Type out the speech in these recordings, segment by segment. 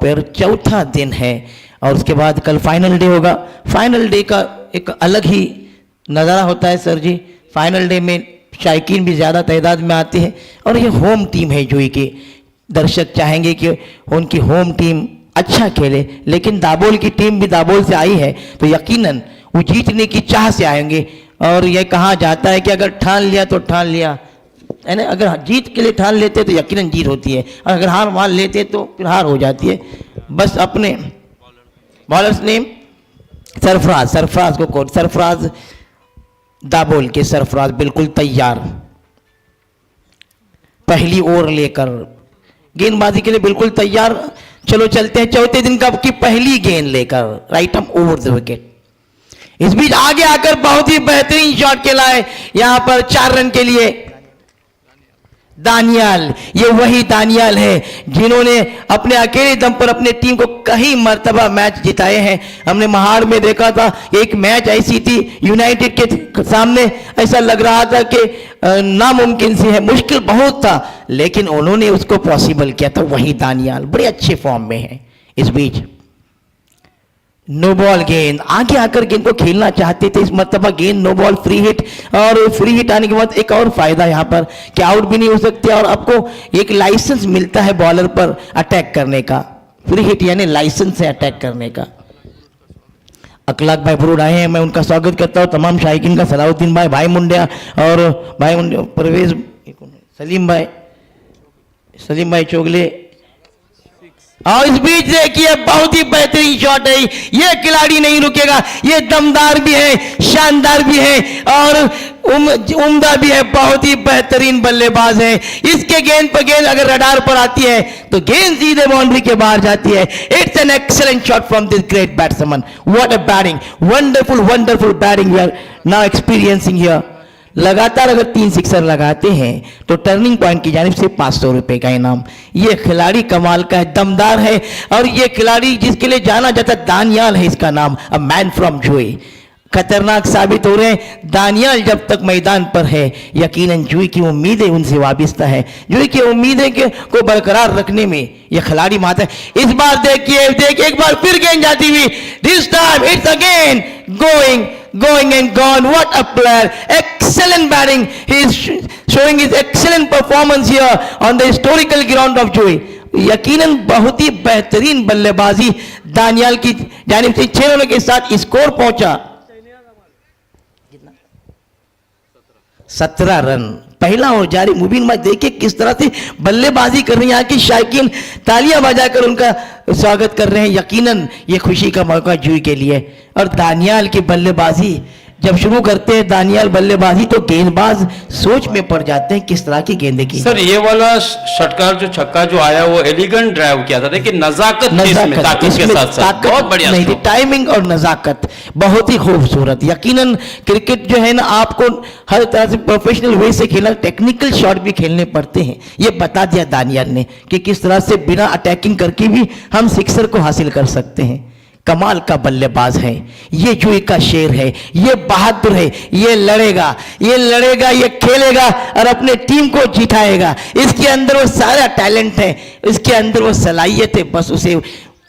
फिर चौथा दिन है और उसके बाद कल फाइनल डे होगा। फाइनल डे का एक अलग ही नज़ारा होता है सर जी। फाइनल डे में शायकीन भी ज़्यादा तादाद में आते हैं और ये होम टीम है जुई की। दर्शक चाहेंगे कि उनकी होम टीम अच्छा खेले, लेकिन दाबोल की टीम भी दाबोल से आई है तो यकीनन वो जीतने की चाह से आएंगे। और ये कहा जाता है कि अगर ठान लिया तो ठान लिया है ना, अगर जीत के लिए ठान लेते तो यकीनन जीत होती है, और अगर हार मान लेते तो फिर हार हो जाती है। बस अपने बॉलर्स नेम सरफराज को कोट, सरफराज दाबोल के सरफराज बिल्कुल तैयार, पहली ओवर लेकर गेंदबाजी के लिए बिल्कुल तैयार। चलो चलते हैं चौथे दिन का की पहली गेंद लेकर, right arm over the wicket. इस बीच आगे आकर बहुत ही बेहतरीन शॉट खेला है यहां पर 4 रन के लिए दानियाल। ये वही दानियाल है जिन्होंने अपने अकेले दम पर अपने टीम को कई मर्तबा मैच जिताए हैं। हमने महाड़ में देखा था, एक मैच ऐसी थी यूनाइटेड के सामने ऐसा लग रहा था कि नामुमकिन सी है, मुश्किल बहुत था, लेकिन उन्होंने उसको पॉसिबल किया था। वही दानियाल बड़े अच्छे फॉर्म में है। इस बीच नो बॉल गेंद, आगे आकर गेंद को खेलना चाहते थे, इस मर्तबा गेंद नो बॉल फ्री हिट। और फ्री हिट आने के बाद एक और फायदा यहाँ पर कि आउट भी नहीं हो सकते और आपको एक लाइसेंस मिलता है बॉलर पर अटैक करने का। फ्री हिट यानी लाइसेंस है अटैक करने का। अखलाक भाई बरूड आए हैं, मैं उनका स्वागत करता हूँ। तमाम शायकीन का सलाउद्दीन भाई मुंडिया और भाई मुंडिया परवेज, सलीम भाई चोगले। और इस बीच देखिए बहुत ही बेहतरीन शॉट है, ये खिलाड़ी नहीं रुकेगा, ये दमदार भी है, शानदार भी है और उम्दा भी है, बहुत ही बेहतरीन बल्लेबाज है। इसके गेंद पर गेंद अगर रडार पर आती है तो गेंद सीधे बाउंड्री के बाहर जाती है। It's an excellent shot from this great batsman. What a batting, wonderful batting we are now experiencing here. लगातार अगर 3 सिक्सर लगाते हैं तो टर्निंग पॉइंट की जानिब से 500 रुपए का इनाम। ये खिलाड़ी कमाल का है, दमदार है और ये खिलाड़ी जिसके लिए जाना जाता है दानियाल है इसका नाम, अ मैन फ्रॉम जुई। खतरनाक साबित हो रहे हैं दानियाल जब तक मैदान पर है। यकीनन जुई की उम्मीदें उनसे वाबिस्ता है, जुई की उम्मीदें को बरकरार रखने में यह खिलाड़ी माता है। इस बार देखिए एक बार फिर गेंद जाती हुई, this time it's again going and gone. What a player, excellent batting, he is showing his excellent performance here on the historical ground of Juhi. यकीनन बहुत ही बेहतरीन बल्लेबाजी दानियाल की जानिब से 6 रनों के साथ स्कोर पहुंचा 17 रन। पहला और जारी मुबीन भाई देखिए किस तरह से बल्लेबाजी कर रहे हैं, यहाँ की शायकीन तालियां बजाकर उनका स्वागत कर रहे हैं। यकीनन ये खुशी का मौका जुई के लिए। और दानियाल की बल्लेबाजी जब शुरू करते हैं दानियाल बल्लेबाजी तो गेंदबाज सोच में पड़ जाते हैं किस तरह की गेंदें की। सर ये वाला षटकार जो छक्का जो आया वो एलिगेंट ड्राइव किया था, देखिए नजाकत के साथ बहुत बढ़िया नहीं थी, टाइमिंग और नजाकत बहुत ही खूबसूरत। यकीनन क्रिकेट जो है ना आपको हर तरह से प्रोफेशनल वे से खेलना, टेक्निकल शॉट भी खेलने पड़ते हैं। ये बता दिया दानियाल ने कि किस तरह से बिना अटैकिंग करके भी हम सिक्सर को हासिल कर सकते हैं। कमाल का बल्लेबाज है, ये जुई का शेर है, ये बहादुर है, ये लड़ेगा, ये खेलेगा और अपने टीम को जिताएगा। इसके अंदर वो सारा टैलेंट है, इसके अंदर वो सलाहियत है, बस उसे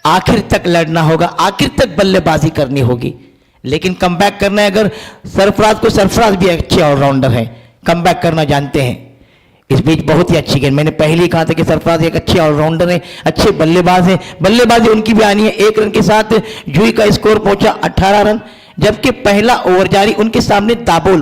आखिर तक लड़ना होगा, आखिर तक बल्लेबाजी करनी होगी। लेकिन कमबैक करना है, अगर सरफराज भी अच्छे ऑलराउंडर हैं, कमबैक करना जानते हैं। इस बीच बहुत ही अच्छी गेंद, मैंने पहले ही कहा था कि सरफराज एक अच्छे ऑलराउंडर है, अच्छे बल्लेबाज हैं, बल्लेबाजी उनकी भी आनी है। 1 रन के साथ जुई का स्कोर पहुंचा 18 रन, जबकि पहला ओवर जारी उनके सामने दाबोल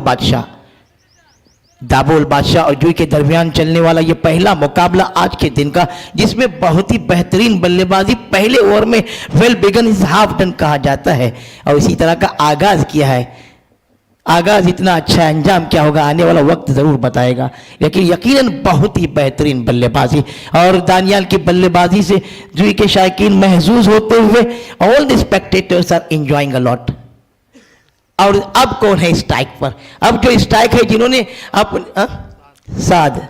बादशाह और जुई के दरमियान चलने वाला यह पहला मुकाबला आज के दिन का, जिसमें बहुत ही बेहतरीन बल्लेबाजी पहले ओवर में well begun is half done कहा जाता है और इसी तरह का आगाज किया है। आगाज इतना अच्छा है, अंजाम क्या होगा आने वाला वक्त जरूर बताएगा। लेकिन यकीनन बहुत ही बेहतरीन बल्लेबाजी और दानियाल की बल्लेबाजी से जुई के शायकीन महसूस होते हुए all the spectators are enjoying a lot. और अब कौन है स्ट्राइक पर? अब जो स्ट्राइक है जिन्होंने साद,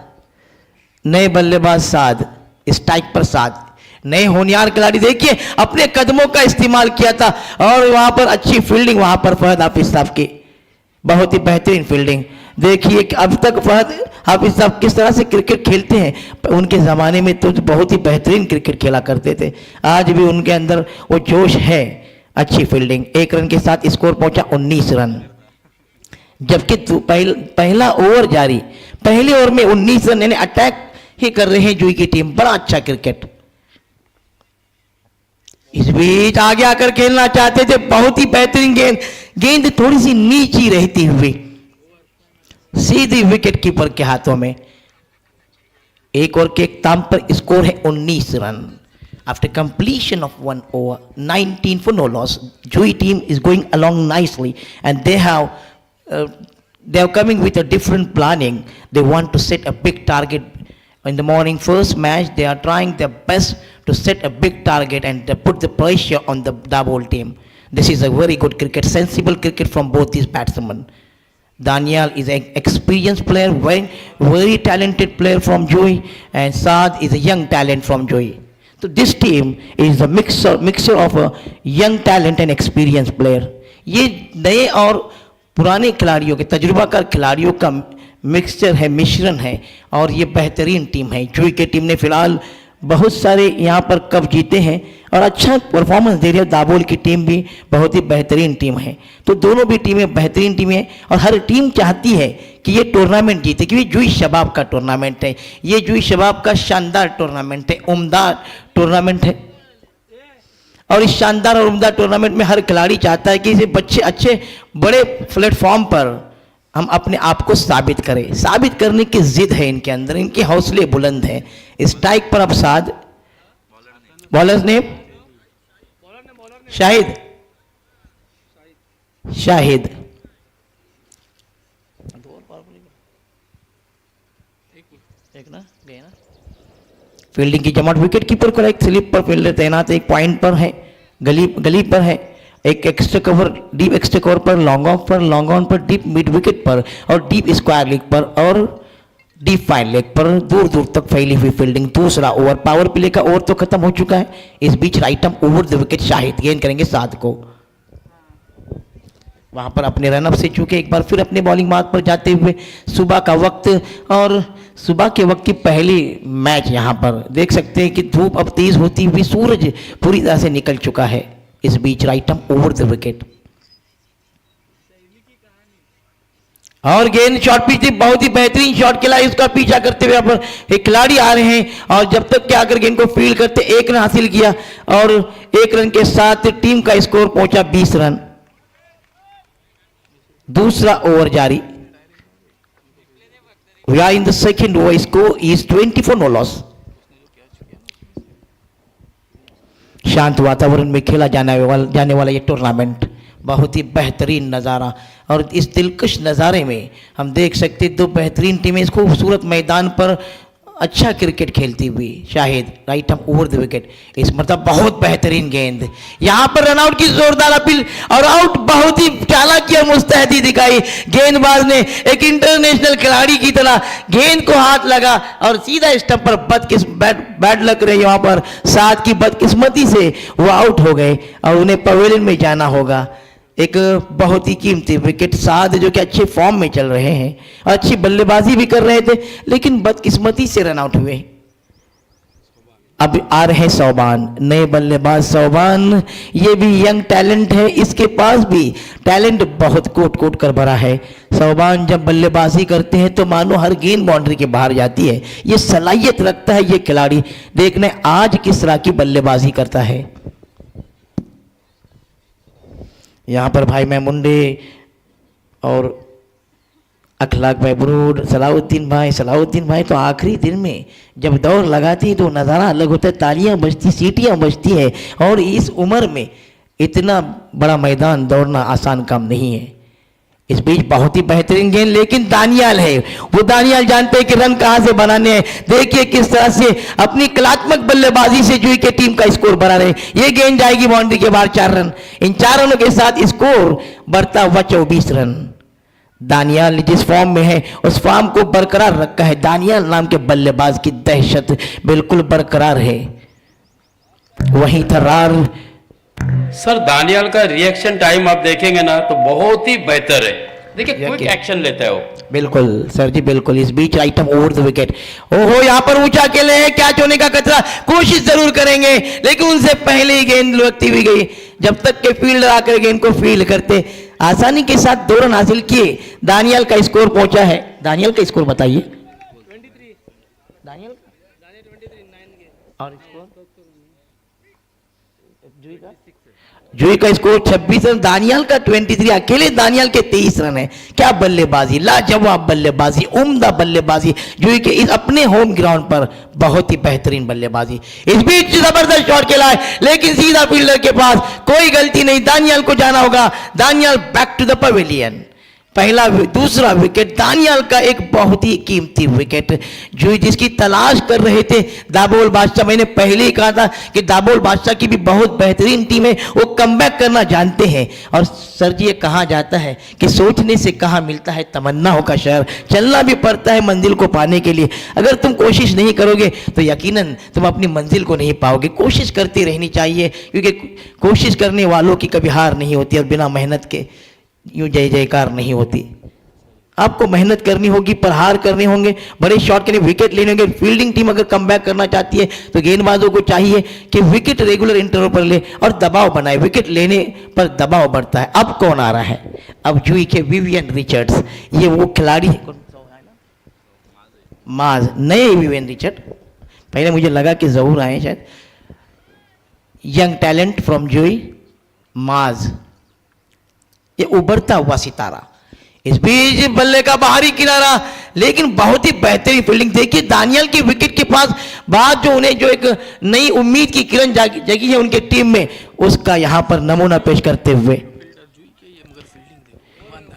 नए बल्लेबाज साद, स्ट्राइक पर साद, नए होनियार खिलाड़ी देखिए अपने कदमों का इस्तेमाल किया था और वहां पर अच्छी फील्डिंग, वहां पर फहद हाफिज साहब की बहुत ही बेहतरीन फील्डिंग। देखिए कि अब तक आप इस सब किस तरह से क्रिकेट खेलते हैं। उनके ज़माने में तो बहुत ही बेहतरीन क्रिकेट खेला करते थे, आज भी उनके अंदर वो जोश है। अच्छी फील्डिंग, 1 रन के साथ स्कोर पहुंचा 19 रन, जबकि पहला ओवर जारी, पहले ओवर में 19 रन, यानी अटैक ही कर रहे हैं जुई की टीम। बड़ा अच्छा क्रिकेट। इस बीच आगे आकर खेलना चाहते थे, बहुत ही बेहतरीन गेंद थोड़ी सी नीची रहती हुई सीधी विकेट कीपर के हाथों में। 1 ओवर के इख्तिताम पर स्कोर है 19 run. After completion of 1 over, 19 for no loss, Jui team is going along nicely, and they are coming with a different planning. They want to set a big target. In the morning first match, they are trying their best to set a big target and put the pressure on the Dabol team. This is a very good cricket, sensible cricket from both these batsmen. Daniel is an experienced player, very talented player from Jui, and Saad is a young talent from Jui. So this team is a mixture of a young talent and experienced player. ये नए और पुराने खिलाड़ियों के, तजुर्बाकार खिलाड़ियों का mixture है, मिश्रण है, और ये बेहतरीन टीम है। जुई की टीम ने फिलहाल बहुत सारे यहाँ पर कप जीते हैं और अच्छा परफॉर्मेंस दे रही है। दाबोल की टीम भी बहुत ही बेहतरीन टीम है। तो दोनों भी टीमें बेहतरीन टीमें हैं और हर टीम चाहती है कि ये टूर्नामेंट जीते, क्योंकि जुई शबाब का टूर्नामेंट है। ये जुई शबाब का शानदार टूर्नामेंट है, उम्दा टूर्नामेंट है, और इस शानदार और उम्दा टूर्नामेंट में हर खिलाड़ी चाहता है कि इसे बच्चे अच्छे बड़े प्लेटफॉर्म पर हम अपने आप को साबित करें। साबित करने की जिद है इनके अंदर, इनके हौसले बुलंद हैं। स्ट्राइक पर अब Saad, bowler's name Shahid, Shahid fielding की जमात, विकेट कीपर को एक स्लिप पर फील्डर तैनात, एक पॉइंट पर है, गली पर है, एक extra cover, deep extra cover पर, लॉन्ग ऑफ पर, लॉन्ग ऑन पर, डीप मिड विकेट पर और डीप स्क्वायर लेग पर और डीप फाइन लेग पर दूर दूर तक फैली हुई फील्डिंग। दूसरा ओवर, पावर प्ले का ओवर तो खत्म हो चुका है। इस बीच right arm over the wicket Shahid गेंद करेंगे साद को। वहां पर अपने रनअप से चूके एक बार फिर अपने बॉलिंग मार्ग पर जाते हुए, सुबह का वक्त और सुबह के वक्त की पहली मैच, यहां पर देख सकते हैं कि धूप अब तेज होती हुई सूरज पूरी तरह से निकल चुका है। इस बीच right arm over the wicket और गेंद शॉर्ट पिच थी, बहुत ही बेहतरीन शॉट खेला। इसका पीछा करते हुए यहाँ पर एक खिलाड़ी आ रहे हैं और जब तक के आकर गेंद को फील्ड करते 1 रन हासिल किया और 1 रन के साथ टीम का स्कोर पहुंचा 20 रन। दूसरा ओवर जारी। We are in the second over. Score is 20 for no loss. शांत वातावरण में खेला जाने वाला ये टूर्नामेंट, बहुत ही बेहतरीन नज़ारा, और इस दिलकश नज़ारे में हम देख सकते दो बेहतरीन टीमें इस खूबसूरत मैदान पर अच्छा क्रिकेट खेलती हुई। Shahid right arm over the wicket, इस मतलब बहुत बेहतरीन गेंद, यहाँ पर रनआउट की जोरदार अपील और आउट। बहुत ही चालाकी और मुस्तैदी दिखाई गेंदबाज ने, एक इंटरनेशनल खिलाड़ी की तरह गेंद को हाथ लगा और सीधा स्टंप पर बैड लग रही वहां पर साद की बदकिस्मती से वो आउट हो गए और उन्हें पवेलियन में जाना होगा। एक बहुत ही कीमती विकेट, साद जो कि अच्छे फॉर्म में चल रहे हैं, अच्छी बल्लेबाजी भी कर रहे थे, लेकिन बदकिस्मती से रन आउट हुए। अब आ रहे सौबान, नए बल्लेबाज सौबान, ये भी यंग टैलेंट है, इसके पास भी टैलेंट बहुत कोट कर भरा है। सौबान जब बल्लेबाजी करते हैं तो मानो हर गेंद बाउंड्री के बाहर जाती है, ये सलाहियत रखता है ये खिलाड़ी। देखने आज किस तरह की बल्लेबाजी करता है। यहाँ पर भाई महमुंडे और अखलाक भाई बुरूड, सलाउद्दीन भाई तो आखिरी दिन में जब दौड़ लगाती तो नज़ारा अलग होता है, तालियां बजती, सीटियां बजती है, और इस उम्र में इतना बड़ा मैदान दौड़ना आसान काम नहीं है। इस बीच बहुत ही बेहतरीन गेंद, लेकिन दानियाल है, वो दानियाल जानते हैं कि रन कहां से बनाने हैं। देखिए किस तरह से अपनी कलात्मक बल्लेबाजी से जुई के टीम का स्कोर बना रहे। ये गेंद जाएगी बाउंड्री के बाहर, 4 रन। इन 4 रनों के साथ स्कोर बढ़ता हुआ 24 रन। दानियाल जिस फॉर्म में है उस फॉर्म को बरकरार रखा है। दानियाल नाम के बल्लेबाज की दहशत बिल्कुल बरकरार है। वहीं थर्रार, सर दानियाल का रिएक्शन टाइम आप देखेंगे ना तो बहुत ही बेहतर है। देखिए क्विक एक्शन लेता है वो। बिल्कुल सर जी, बिल्कुल। इस बीच आइटम ओवर द विकेट, ओहो यहाँ पर ऊंचा खेले हैं, कैच होने का खतरा, कोशिश जरूर करेंगे लेकिन उनसे पहले ही गेंद लुढ़कती हुई गई। जब तक के फील्डर आकर गेंद को फील्ड करते, आसानी के साथ 2 रन हासिल किए। दानियल का स्कोर पहुंचा है, दानियल का स्कोर बताइए। 23 दानियल और स्कोर जूही का स्कोर 26 रन, दानियाल का 23, अकेले दानियाल के 23 रन है। क्या बल्लेबाजी, लाजवाब बल्लेबाजी, उम्दा बल्लेबाजी जूही के इस अपने होम ग्राउंड पर, बहुत ही बेहतरीन बल्लेबाजी। इस बीच जबरदस्त शॉट खेला है लेकिन सीधा फील्डर के पास, कोई गलती नहीं, दानियाल को जाना होगा। Daniyal back to the pavilion. पहला दूसरा विकेट दानियाल का, एक बहुत ही कीमती विकेट जो जिसकी तलाश कर रहे थे दाबोल बादशाह। मैंने पहले ही कहा था कि दाबोल बादशाह की भी बहुत बेहतरीन टीम है, वो कमबैक करना जानते हैं। और सर जी ये कहा जाता है कि सोचने से कहाँ मिलता है तमन्नाओं का शहर, चलना भी पड़ता है मंजिल को पाने के लिए। अगर तुम कोशिश नहीं करोगे तो यकीनन तुम अपनी मंजिल को नहीं पाओगे। कोशिश करती रहनी चाहिए क्योंकि कोशिश करने वालों की कभी हार नहीं होती और बिना मेहनत के यूं जय जयकार नहीं होती। आपको मेहनत करनी होगी, प्रहार करने होंगे, बड़े शॉट के लिए विकेट लेने होंगे। फील्डिंग टीम अगर कमबैक करना चाहती है तो गेंदबाजों को चाहिए कि विकेट रेगुलर इंटरवल पर ले और दबाव बनाए। विकेट लेने पर दबाव बढ़ता है। अब कौन आ रहा है? अब जूही के विवियन रिचर्ड्स, ये वो खिलाड़ी है, माज, नए विवियन रिचर्ड, पहले मुझे लगा कि जरूर आए शायद। यंग टैलेंट फ्रॉम जूही, माज, ये उभरता हुआ सितारा। इस बीच बल्ले का बाहरी किनारा, लेकिन बहुत ही बेहतरीन फील्डिंग। देखिए दानियल की विकेट के पास बाद जो उन्हें जो एक नई उम्मीद की किरण जगी है उनके टीम में, उसका यहां पर नमूना पेश करते हुए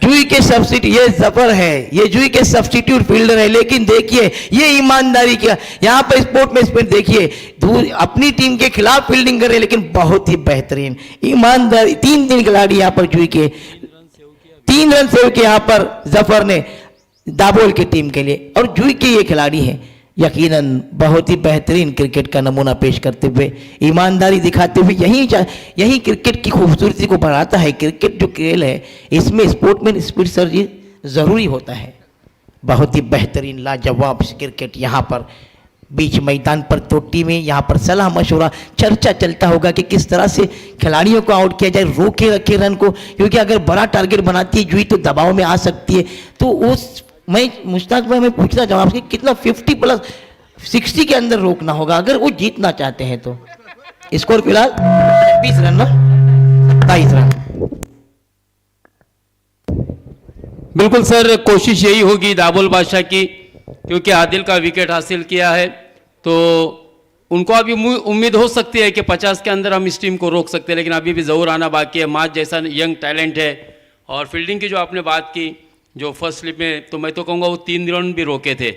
जूही के सब्स्टिट्यूट, ये जफर है, ये जूही के सब्स्टिट्यूट फील्डर है। लेकिन देखिए ये ईमानदारी क्या, यहां पर स्पोर्ट में स्पिन देखिए, अपनी टीम के खिलाफ फील्डिंग कर रहे हैं लेकिन बहुत ही बेहतरीन ईमानदारी। 3 खिलाड़ी यहां पर जूही के 3 रन सेव किए यहां पर जफर ने दाबोल की टीम के लिए। और जूही के ये खिलाड़ी हैं यकीनन बहुत ही बेहतरीन क्रिकेट का नमूना पेश करते हुए, ईमानदारी दिखाते हुए, यही क्रिकेट की खूबसूरती को बढ़ाता है। क्रिकेट जो खेल है इसमें स्पोर्टमैन स्पिरिट सर जी जरूरी होता है। बहुत ही बेहतरीन लाजवाब क्रिकेट यहाँ पर बीच मैदान पर दो टीमें, यहाँ पर सलाह मशवरा चर्चा चलता होगा कि किस तरह से खिलाड़ियों को आउट किया जाए, रोके रखे रन को, क्योंकि अगर बड़ा टारगेट बनाती है जूही तो दबाव में आ सकती है। तो उस मैं मुश्ताक भाई मैं पूछना चाहूँ आपसे, कितना 50 प्लस 60 के अंदर रोकना होगा अगर वो जीतना चाहते हैं तो? स्कोर फिलहाल 20 रन ना, 27 रन। बिल्कुल सर, कोशिश यही होगी दाबोल बादशाह की, क्योंकि आदिल का विकेट हासिल किया है तो उनको अभी उम्मीद हो सकती है कि 50 के अंदर हम इस टीम को रोक सकते हैं, लेकिन अभी भी जरूर आना बाकी है। माज जैसा यंग टैलेंट है। और फील्डिंग की जो आपने बात की, जो फर्स्ट स्लिप में, तो मैं तो कहूँगा वो 3 रन भी रोके थे।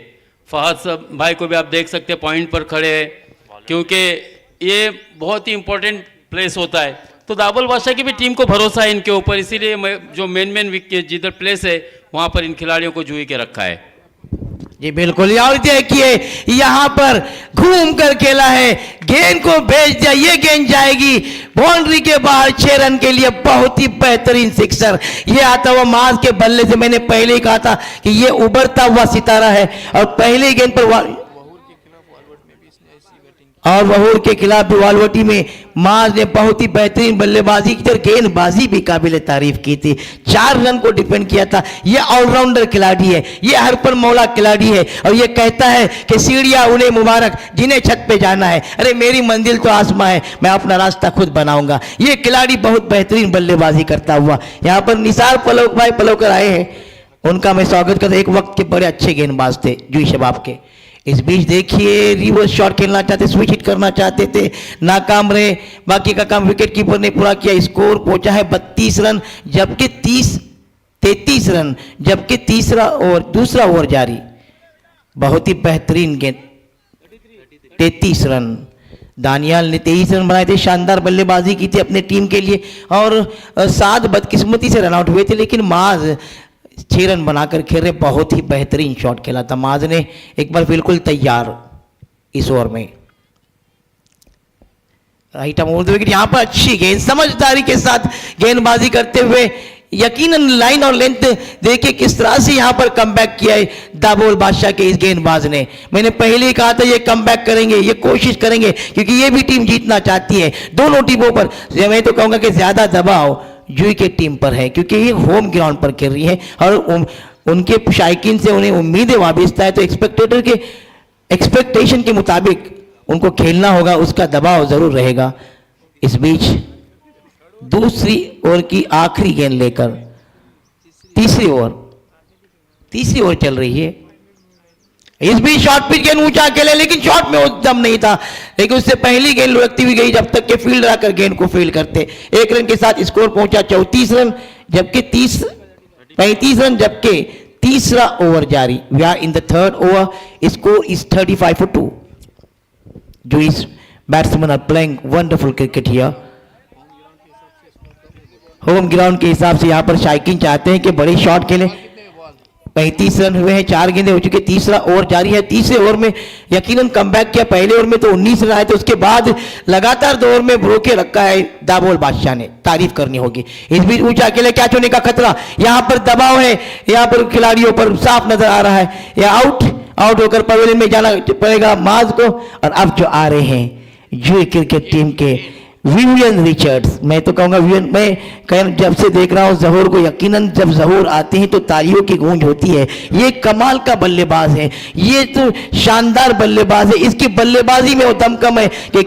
फहद भाई को भी आप देख सकते हैं पॉइंट पर खड़े हैं, क्योंकि ये बहुत ही इंपॉर्टेंट प्लेस होता है। तो दाबोल बादशाह की भी टीम को भरोसा है इनके ऊपर, इसीलिए मैं जो मेन विकेट जिधर प्लेस है वहाँ पर इन खिलाड़ियों को जूही के रखा है। जी बिल्कुल। और देखिए यहां पर घूम कर खेला है, गेंद को भेज दिया, ये गेंद जाएगी बाउंड्री के बाहर 6 रन के लिए। बहुत ही बेहतरीन सिक्सर ये आता हुआ माज के बल्ले से। मैंने पहले ही कहा था कि ये उभरता हुआ सितारा है और पहले गेंद पर और वहूर के खिलाफ भी वालवटी में माज ने बहुत ही बेहतरीन बल्लेबाजी की और गेंदबाजी भी काबिल तारीफ की थी। 4 रन को डिफेंड किया था। ये ऑलराउंडर खिलाड़ी है, ये हर पर मौला खिलाड़ी है और ये कहता है कि सीढ़ियां उन्हें मुबारक जिन्हें छत पे जाना है, अरे मेरी मंजिल तो आसमां है, मैं अपना रास्ता खुद बनाऊंगा। ये खिलाड़ी बहुत बेहतरीन बल्लेबाजी करता हुआ। यहाँ पर निसार पलवकर आए हैं, उनका मैं स्वागत करता। एक वक्त के बड़े अच्छे गेंदबाज थे जूही शबाब के। इस बीच देखिए रिवर्स शॉट खेलना चाहते, स्विच हिट करना चाहते थे, नाकाम रहे। बाकी का काम विकेट कीपर ने पूरा किया। स्कोर पहुंचा है 32 रन, जबकि 33 रन, जबकि दूसरा ओवर जारी। बहुत ही बेहतरीन गेंद, 33 रन। दानियाल ने 23 रन बनाए थे, शानदार बल्लेबाजी की थी अपने टीम के लिए और 7 बदकिस्मती से रनआउट हुए थे, लेकिन माज 6 रन बनाकर खेल रहे। बहुत ही बेहतरीन शॉट खेला था माज ने, एक बार बिल्कुल तैयार इस ओवर में। Right arm over the wicket, यहां पर अच्छी गेंद समझदारी के साथ गेंदबाजी करते हुए यकीनन लाइन और लेंथ देखिए किस तरह से यहां पर कमबैक किया है दाबोल बादशाह के इस गेंदबाज ने। मैंने पहले ही कहा था ये कमबैक करेंगे, ये कोशिश करेंगे, क्योंकि ये भी टीम जीतना चाहती है। दोनों टीमों पर मैं तो कहूंगा कि ज्यादा दबाव जुई के टीम पर है, क्योंकि ये होम ग्राउंड पर खेल रही है और उनके शायकीन से उन्हें उम्मीदें वाबिस्ता है, तो एक्सपेक्टेटर के एक्सपेक्टेशन के मुताबिक उनको खेलना होगा, उसका दबाव जरूर रहेगा। इस बीच दूसरी ओवर की आखिरी गेंद लेकर तीसरी ओवर चल रही है। इस बीच शॉर्ट पिच गेंद ऊंचा खेले, लेकिन शॉट में उद्यम नहीं था, लेकिन उससे पहली गेंद लुढ़कती हुई गई जब तक के फील्डर आकर गेंद को फील्ड करते। 1 रन के साथ स्कोर पहुंचा 34 रन, जबकि 35 रन, जबकि तीसरा ओवर जारी। We are in the third over, score is 35 for 2. Joey's batsmen are playing wonderful cricket here. Home ground के हिसाब से यहां पर शायकीन चाहते हैं कि बड़े शॉट खेलें। 35 रन हुए हैं, 4 गेंदें हो चुकी, तीसरा ओवर जारी है। तीसरे ओवर में यकीनन कमबैक किया, पहले ओवर में तो 19 रन आए थे, उसके बाद लगातार 2 ओवर में रोके रखा है दाबोल बादशाह ने, तारीफ करनी होगी। इस बीच ऊंचा अकेले कैच होने का खतरा, यहां पर दबाव है, यहां पर खिलाड़ियों पर साफ नजर आ रहा है। यह आउट होकर पवेलियन में जाना पड़ेगा माज को। और अब जो आ रहे हैं जुई क्रिकेट टीम के विवियन रिचर्ड्स, मैं तो कहूंगा विवियन, मैं जब से देख रहा हूं जहूर को, यकीनन जब जहूर आते हैं तो तालियों की गूंज होती है। ये कमाल का बल्लेबाज है, ये तो शानदार बल्लेबाज है। इसकी बल्लेबाजी में वो दमकम है कि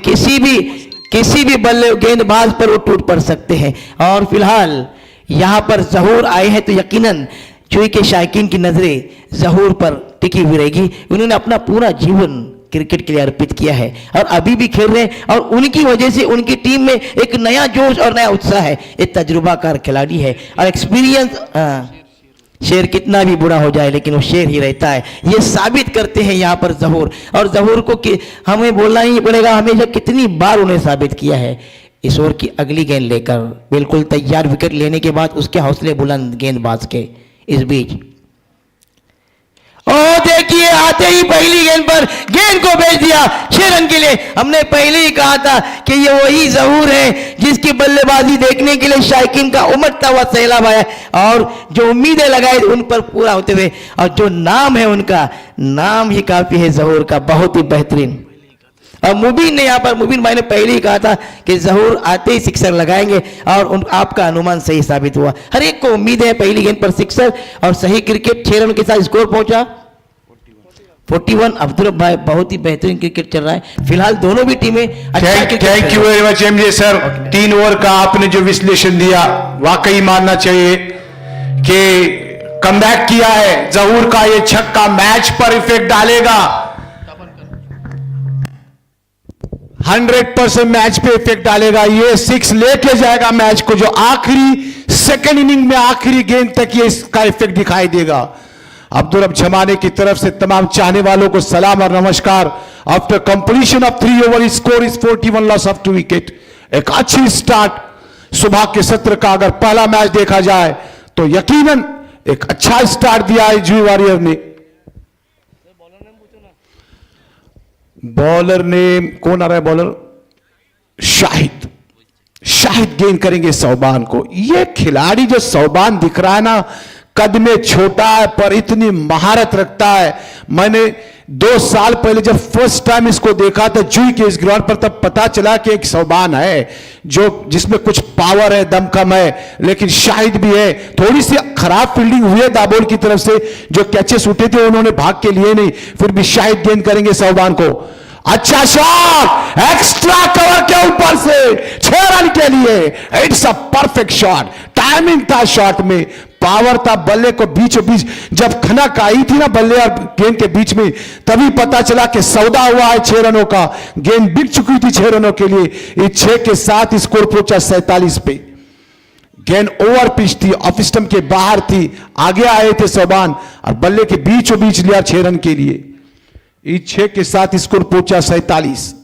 किसी भी बल्ले गेंदबाज पर वो टूट पड़ सकते हैं। और फिलहाल यहां पर जहूर आए हैं तो यकीनन जुई के शायकीन की नजरें जहूर पर टिकी हुई रहेगी। उन्होंने अपना पूरा जीवन क्रिकेट के लिए अर्पित किया है और अभी भी खेल रहे हैं, और उनकी वजह से उनकी टीम में एक नया जोश और नया उत्साह है। एक तजुर्बाकार खिलाड़ी है और एक्सपीरियंस। शेर कितना भी बुरा हो जाए लेकिन वो शेर ही रहता है, ये साबित करते हैं यहाँ पर जहूर। और जहूर को हमें बोलना ही पड़ेगा, हमेशा कितनी बार उन्हें साबित किया है। इस ओवर की अगली गेंद लेकर बिल्कुल तैयार, विकेट लेने के बाद उसके हौसले बुलंद गेंदबाज के। इस बीच देखिए आते ही पहली गेंद पर गेंद को भेज दिया 6 रन के लिए। हमने पहले ही कहा था कि ये वही जहूर है जिसकी बल्लेबाजी देखने के लिए शायकीन का उमड़ता हुआ सैलाब आया, और जो उम्मीदें लगाए उन पर पूरा होते हुए, और जो नाम है उनका नाम ही काफी है जहूर का, बहुत ही बेहतरीन। और मुबीन ने यहाँ पर, मुबीन भाई ने पहले ही कहा था कि जहूर आते ही सिक्सर लगाएंगे, और आपका अनुमान सही साबित हुआ। हर एक को उम्मीद है पहली गेंद पर सिक्सर और सही क्रिकेट। 6 रन के साथ स्कोर पहुंचा 41। अब्दुल भाई बहुत ही बेहतरीन क्रिकेट चल रहा है फिलहाल, दोनों भी टीमें thank you very much MJ sir. 3 over का आपने जो विश्लेषण दिया, वाकई मानना चाहिए कि कमबैक किया है जहूर का। ये छक्का मैच पर इफेक्ट डालेगा, 100% मैच पे इफेक्ट डालेगा। ये 6 लेके जाएगा मैच को, जो आखिरी सेकेंड इनिंग में आखिरी गेंद तक ये इसका इफेक्ट दिखाई देगा। अब्दुल रब जमाने की तरफ से तमाम चाहने वालों को सलाम और नमस्कार। After completion of 3 over score is 41, loss of 2 wicket. एक अच्छी स्टार्ट सुबह के सत्र का अगर पहला मैच देखा जाए तो यकीनन एक अच्छा स्टार्ट दिया है जुई वॉरियर ने। बॉलर नेम कौन आ रहा है? बॉलर शाहिद गेंद करेंगे सौबान को। यह खिलाड़ी जो सौबान दिख रहा है ना, कद में छोटा है पर इतनी महारत रखता है। मैंने 2 साल पहले जब फर्स्ट टाइम इसको देखा था जुई के इस ग्राउंड पर, तब पता चला कि एक सौबान है जो जिसमें कुछ पावर है, दमखम है, लेकिन शाहिद भी है। थोड़ी सी खराब फील्डिंग हुई है दाबोल की तरफ से, जो कैचेस उठे थे उन्होंने भाग के लिए नहीं, फिर भी शाहिद गेंद करेंगे सौबान को। अच्छा शॉट, एक्स्ट्रा कवर के ऊपर से 6 रन के लिए। It's a perfect shot, timing था शॉट में, पावर था। बल्ले को बीचों बीच जब खनक आई थी ना बल्ले और गेंद के बीच में, तभी पता चला कि सौदा हुआ है 6 रनों का। गेंद बिक चुकी थी 6 रनों के लिए। इस 6 के साथ स्कोर पहुंचा 47 पे। गेंद ओवर पिच थी, ऑफ स्टंप के बाहर थी, आगे आए थे सौबान और बल्ले के बीचों बीच लिया 6 रन के लिए। इस 6 के साथ स्कोर पहुंचा 47।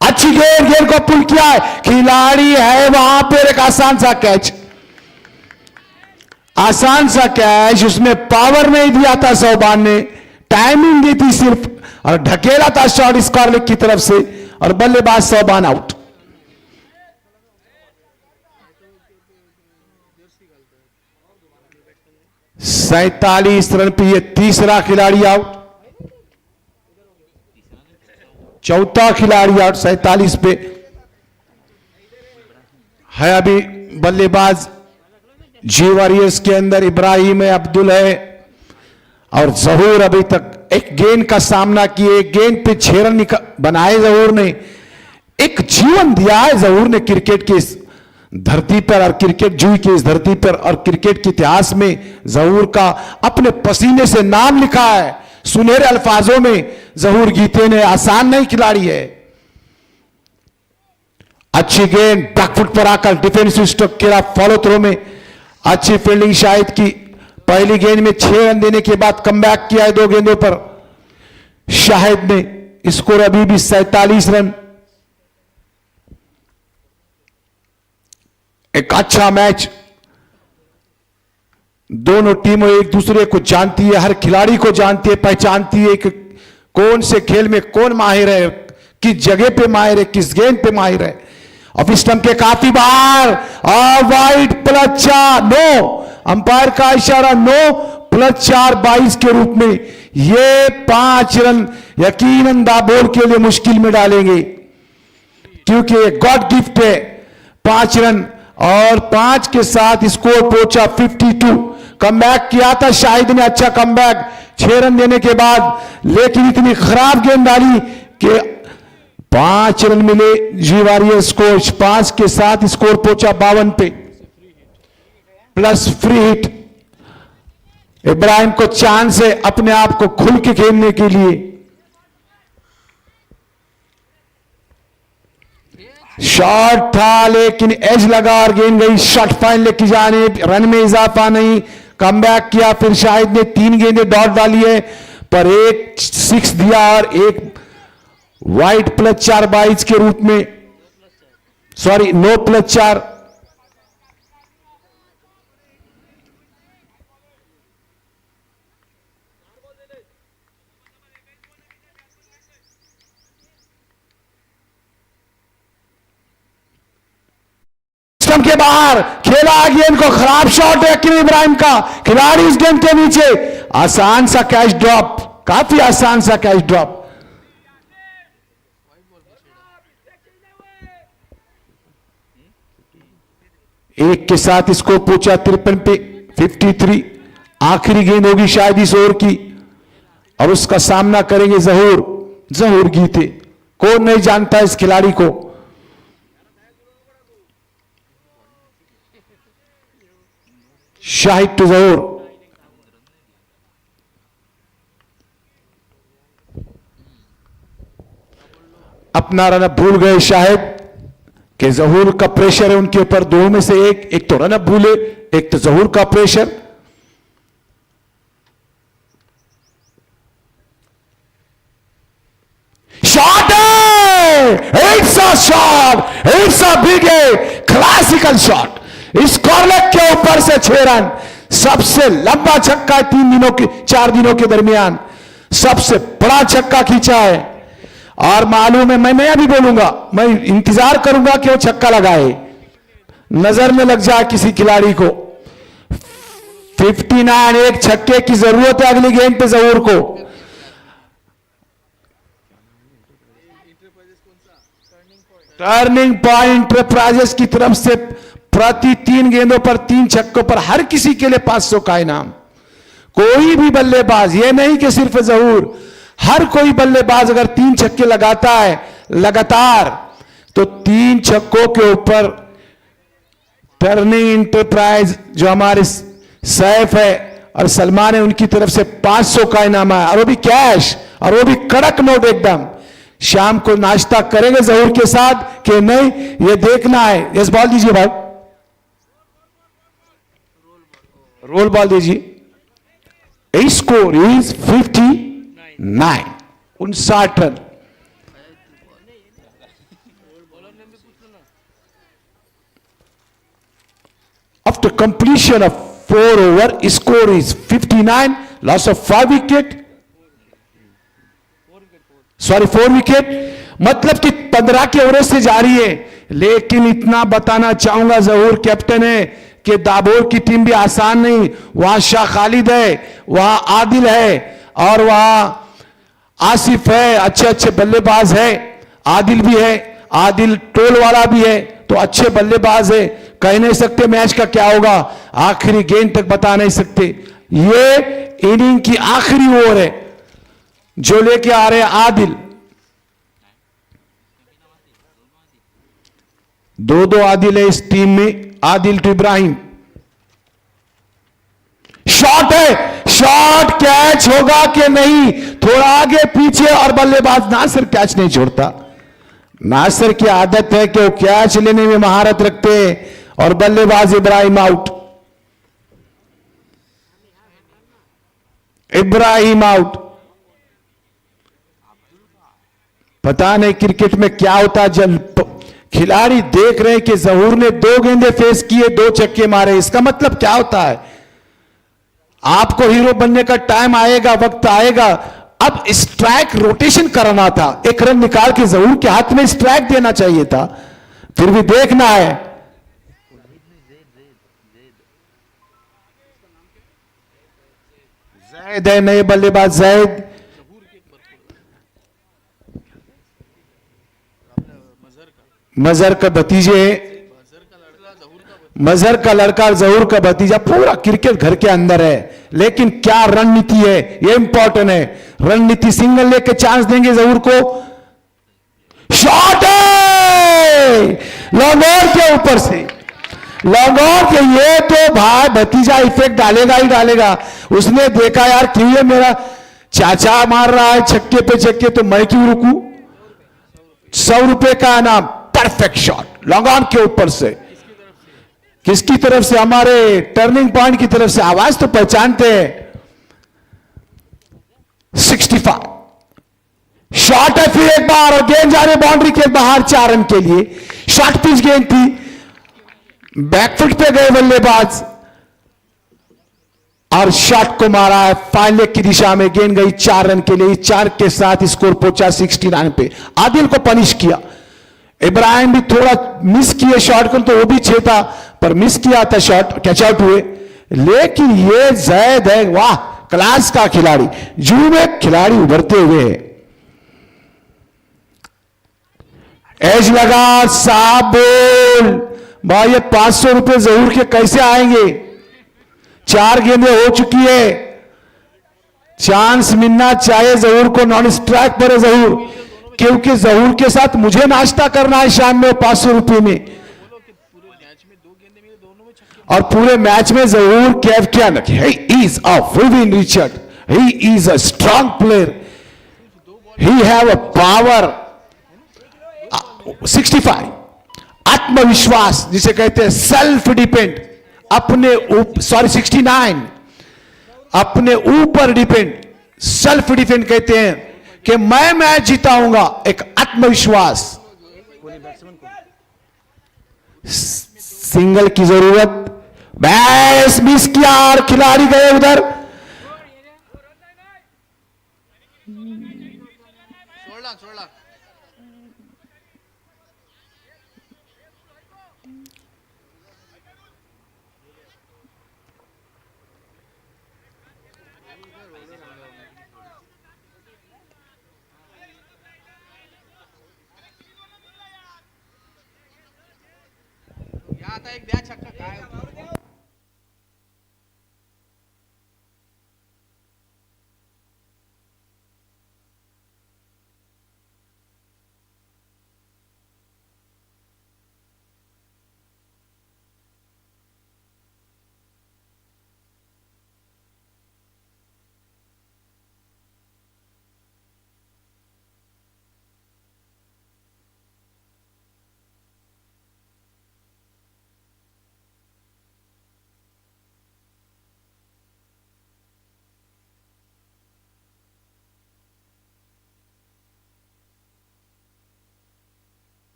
अच्छी गेंद को पुल किया है, खिलाड़ी है वहां पर। एक आसान सा कैच, उसमें पावर नहीं दिया था सौबान ने, टाइमिंग दी थी सिर्फ, और ढकेला था शॉट स्कॉरलेग की तरफ से, और बल्लेबाज सौबान आउट। 47 रन पे ये तीसरा खिलाड़ी आउट, चौथा खिलाड़ी आउट 47 पे है। अभी बल्लेबाज जी वॉरियर्स के अंदर इब्राहिम है, अब्दुल है और जहूर अभी तक एक गेंद का सामना किए, एक गेंद पे 6 रन बनाए जहूर ने। एक जीवन दिया है जहूर ने क्रिकेट की इस धरती पर और क्रिकेट जूही की इस धरती पर और क्रिकेट के इतिहास में जहूर का अपने पसीने से नाम लिखा है। सुनहरे अल्फाजों में जहूर गीते ने, आसान नहीं खिलाड़ी है। अच्छी गेंद बैकफुट पर आकर डिफेंसिव स्ट्रोक खेला, फॉलो थ्रो में अच्छी फील्डिंग शाहिद की। पहली गेंद में 6 रन देने के बाद कमबैक किया है 2 गेंदों पर शाहिद ने। स्कोर अभी भी 47 रन। एक अच्छा मैच, दोनों टीमें एक दूसरे को जानती है, हर खिलाड़ी को जानती है, पहचानती है कि कौन से खेल में कौन माहिर है, किस जगह पे माहिर है, किस गेंद पे माहिर है। ऑफ स्टंप के काफी बाहर वाइड +4, नो, अंपायर का इशारा नो, +4 22 के रूप में। ये 5 रन यकीनन दाबोल के लिए मुश्किल में डालेंगे क्योंकि ये गॉड गिफ्ट है 5 रन। और 5 के साथ स्कोर पहुंचा 52। कमबैक किया था शाहिद ने, अच्छा कमबैक 6 रन देने के बाद, लेकिन इतनी खराब गेंद डाली कि 5 रन मिले जी वॉरियर्स को। 5 के साथ स्कोर पहुंचा 52 पे प्लस फ्री हिट। इब्राहिम को चांस है अपने आप को खुल के खेलने के लिए। शॉट था लेकिन एज लगा और गेंद गई शॉट फाइन लेके जाने, रन में इजाफा नहीं। कमबैक किया, फिर शाहिद ने 3 गेंदें डॉट डाली है पर एक 6 दिया और एक वाइड +4 22 के रूप में, सॉरी नो +4। के बाहर खेला गेंद को, खराब शॉट है अकीम इब्राहिम का, खिलाड़ी इस गेंद के नीचे। आसान सा कैच ड्रॉप, काफी आसान सा कैच ड्रॉप। एक के साथ इसको पूछा 53 पे 53। आखिरी गेंद होगी शायद इस ओवर की और उसका सामना करेंगे जहूर। जहूर गीते, कौन नहीं जानता इस खिलाड़ी को। शाहिद टू जहूर, अपना रन अप भूल गए शाहिद कि जहूर का प्रेशर है उनके ऊपर। दो में से एक तो रन अप भूले, एक तो जहूर का प्रेशर। शॉट है, it's a shot, it's a big classical shot. इस कॉर्नर के ऊपर से 6 रन, सबसे लंबा छक्का 4 दिनों के दरमियान सबसे बड़ा छक्का खींचा है। और मालूम है, मैं अभी बोलूंगा, मैं इंतजार करूंगा कि वो छक्का लगाए, नजर में लग जाए किसी खिलाड़ी को। 59, एक छक्के की जरूरत है अगली गेंद पे जहूर को। टर्निंग पॉइंट एंटरप्राइजेस की तरफ से प्रति 3 गेंदों पर 3 छक्कों पर हर किसी के लिए 500 का इनाम। कोई भी बल्लेबाज, ये नहीं कि सिर्फ जहूर, हर कोई बल्लेबाज अगर 3 छक्के लगाता है लगातार तो 3 छक्कों के ऊपर टर्निंग इंटरप्राइज जो हमारे सैफ है और सलमान है उनकी तरफ से 500 का इनाम है, और वो भी कैश, और वो भी कड़क नोट एकदम। शाम को नाश्ता करेंगे जहूर के साथ कि नहीं, ये देखना है। यस, बॉल दीजिए भाई, रोल बॉल दीजिए। Score is 59, 59 run. After completion of 4 over, score is 59, loss of 5 wicket, sorry 4 wicket, मतलब कि 15 के ओवर से जारी है। लेकिन इतना बताना चाहूंगा, जहूर कैप्टन है कि दाबोर की टीम भी आसान नहीं, वहां शाह खालिद है, वहां आदिल है और वहां आसिफ है, अच्छे अच्छे बल्लेबाज है, आदिल भी है, आदिल टोल वाला भी है, तो अच्छे बल्लेबाज है। कह नहीं सकते मैच का क्या होगा, आखिरी गेंद तक बता नहीं सकते। ये इनिंग की आखिरी ओवर है जो लेके आ रहे हैं आदिल। दो आदिल है इस टीम में, आदिल टू इब्राहिम। शॉट है, शॉट कैच होगा कि नहीं, थोड़ा आगे पीछे और बल्लेबाज नासिर कैच नहीं छोड़ता। नासिर की आदत है कि वो कैच लेने में महारत रखते हैं और बल्लेबाज इब्राहिम आउट। इब्राहिम आउट। पता नहीं क्रिकेट में क्या होता है जब खिलाड़ी देख रहे हैं कि जहूर ने 2 गेंदे फेस किए, 2 छक्के मारे, इसका मतलब क्या होता है? आपको हीरो बनने का टाइम आएगा, वक्त आएगा। अब स्ट्राइक रोटेशन करना था, 1 रन निकाल के जहूर के हाथ में स्ट्राइक देना चाहिए था, फिर भी देखना है। जैद है नए बल्लेबाज जैद। मजहर का भतीजे, मजहर का लड़का जहूर का भतीजा, पूरा क्रिकेट घर के अंदर है। लेकिन क्या रणनीति है, ये इंपॉर्टेंट है। रणनीति सिंगल लेके चांस देंगे जहूर को। शॉट है लॉन्गॉन के ऊपर से, लॉन्गॉन के। ये तो भाई भतीजा इफेक्ट डालेगा ही डालेगा। उसने देखा यार क्यों ये मेरा चाचा मार रहा है छक्के पे छक्के, तो मैं क्यों रुकूं। 100 रुपए का इनाम, परफेक्ट शॉट लॉन्गॉन के ऊपर से। किसकी तरफ से? हमारे टर्निंग पॉइंट की तरफ से। आवाज तो पहचानते हैं। 65 शॉट है, फिर एक बार, और गेंद जा रही बाउंड्री के बाहर 4 रन के लिए। शॉर्ट पिच गेंद थी, बैकफुट पे गए बल्लेबाज और शॉट को मारा है फाइन लेग की दिशा में। गेंद गई 4 रन के लिए। 4 के साथ स्कोर पहुंचा 69 पे। आदिल को पनिश किया। इब्राहिम भी थोड़ा मिस किए शॉट को, तो वो भी 6 था पर मिस किया था शॉट, कैच आउट हुए। लेकिन ये जैद है, वाह क्लास का खिलाड़ी, जू में खिलाड़ी उभरते हुए है। एज लगा साहब, बोल भाई, ये 500 रुपए जहूर के कैसे आएंगे? 4 गेंदें हो चुकी है, चांस मिलना चाहिए जहूर को। नॉन स्ट्राइक पर है जहूर, क्योंकि जहूर के साथ मुझे नाश्ता करना है शाम में 500 रुपए में। और पूरे मैच में Zahoor captain, he is a Vivian Richard, he is a strong player, he have a power. 65 आत्मविश्वास जिसे कहते हैं, सेल्फ डिपेंड, अपने 69 अपने ऊपर डिपेंड, सेल्फ डिपेंड कहते हैं कि मैं मैच जीताऊंगा। एक आत्मविश्वास। सिंगल की जरूरत, बैस मिस किया और खिलाड़ी गए उधर। आता एक द्या छक्का काय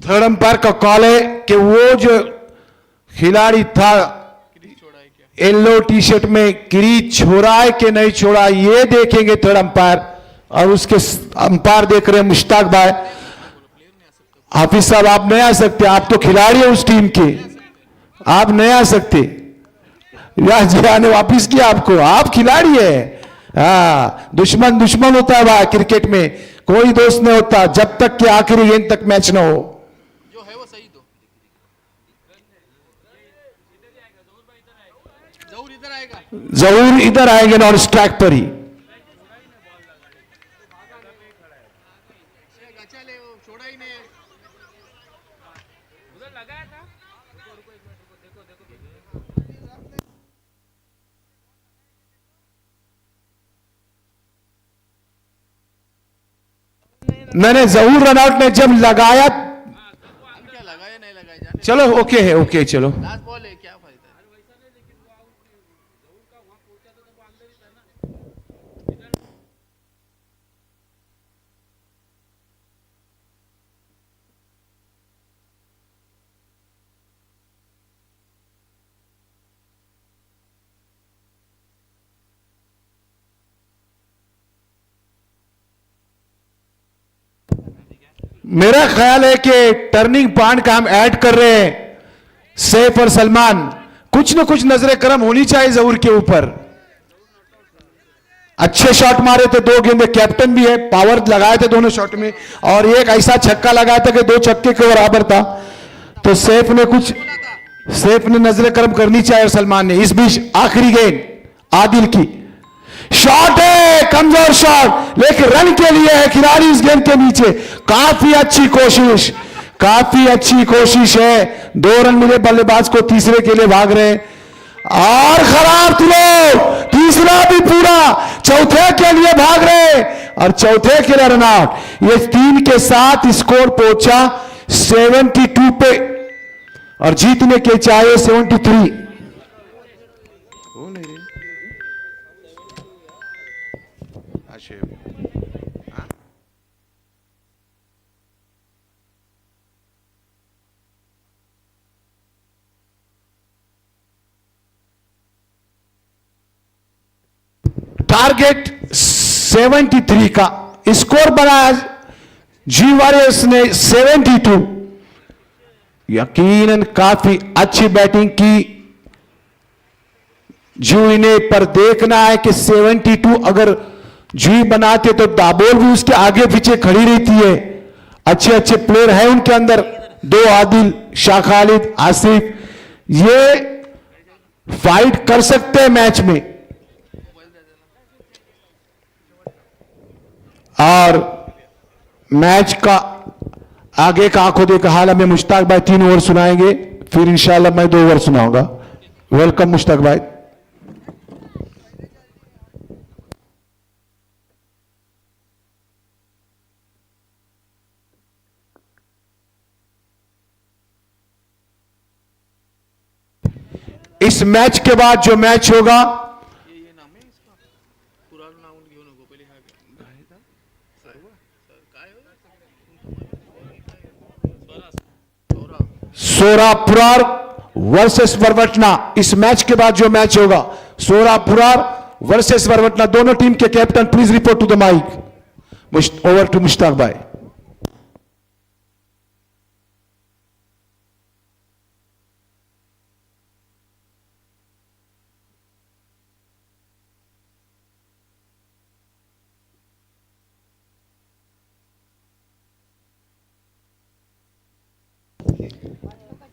थर्ड अंपायर का कॉल है कि वो जो खिलाड़ी था, छोड़ा है क्या? येलो टी शर्ट में क्रीज छोड़ा है कि नहीं छोड़ा, ये देखेंगे थर्ड अंपायर। और उसके अंपायर देख रहे हैं मुश्ताक भाई। हाफिज साहब आप नहीं आ सकते, आप तो खिलाड़ी हैं उस टीम के, आप नहीं आ सकते। यार जिया ने वापिस किया आपको, आप खिलाड़ी है। हाँ, दुश्मन दुश्मन होता है भाई, क्रिकेट में कोई दोस्त नहीं होता जब तक कि आखिरी गेंद तक मैच ना हो। जो है वो सही दो। जरूर इधर आएगा। जरूर इधर आएंगे नॉन स्ट्राइक पर ही। गचा ले, वो छोड़ा ही नहीं। उधर लगाया था। मैंने जहूर रनआउट ने जब लगाया, हम क्या लगाया नहीं लगाया जाने। चलो ओके है, ओके चलो। लास्ट बॉल है, क्या फायदा। मेरा ख्याल है कि टर्निंग पॉइंट का हम ऐड कर रहे हैं सैफ और सलमान। कुछ न कुछ नजर करम होनी चाहिए जहूर के ऊपर। अच्छे शॉट मारे थे, 2 गेंदे, कैप्टन भी है, पावर लगाए थे दोनों शॉट में, और एक ऐसा छक्का लगाया था कि 2 छक्के के बराबर था। तो सैफ ने नजर करम करनी चाहिए सलमान ने। इस बीच आखिरी गेंद आदिल की शॉट है, कमजोर शॉट, लेकिन रन के लिए है खिलाड़ी इस गेंद के नीचे। काफी अच्छी कोशिश, काफी अच्छी कोशिश है। 2 रन मिले बल्लेबाज को, तीसरे के लिए भाग रहे हैं और खराब थ्रो, तीसरा भी पूरा, चौथे के लिए भाग रहे और चौथे के लिए रन आउट। ये 3 के साथ स्कोर पहुंचा 72 पे और जीतने के चाहिए 73। टारगेट 73 का स्कोर बनाया जी वॉरियर्स ने 72। यकीनन काफी अच्छी बैटिंग की जूही ने, पर देखना है कि 72 अगर जूही बनाते तो दाबोल भी उसके आगे पीछे खड़ी रहती है। अच्छे अच्छे प्लेयर हैं उनके अंदर, 2 आदिल, शाह खालिद, आसिफ, ये फाइट कर सकते हैं मैच में। और मैच का आगे का आंखों देखा हाल हमें मुश्ताक भाई 3 ओवर सुनाएंगे, फिर इंशाल्लाह मैं 2 ओवर सुनाऊंगा। वेलकम मुश्ताक भाई। इस मैच के बाद जो मैच होगा, ये नाम है इसका पुराना नाम घेऊ नको पहिले हा काय था सोरापुरार वर्सेस वरवटना। इस मैच के बाद जो मैच होगा, सोरापुरार वर्सेस वरवटना। दोनों टीम के captain please report to the mic. Over to Mushtaq भाई।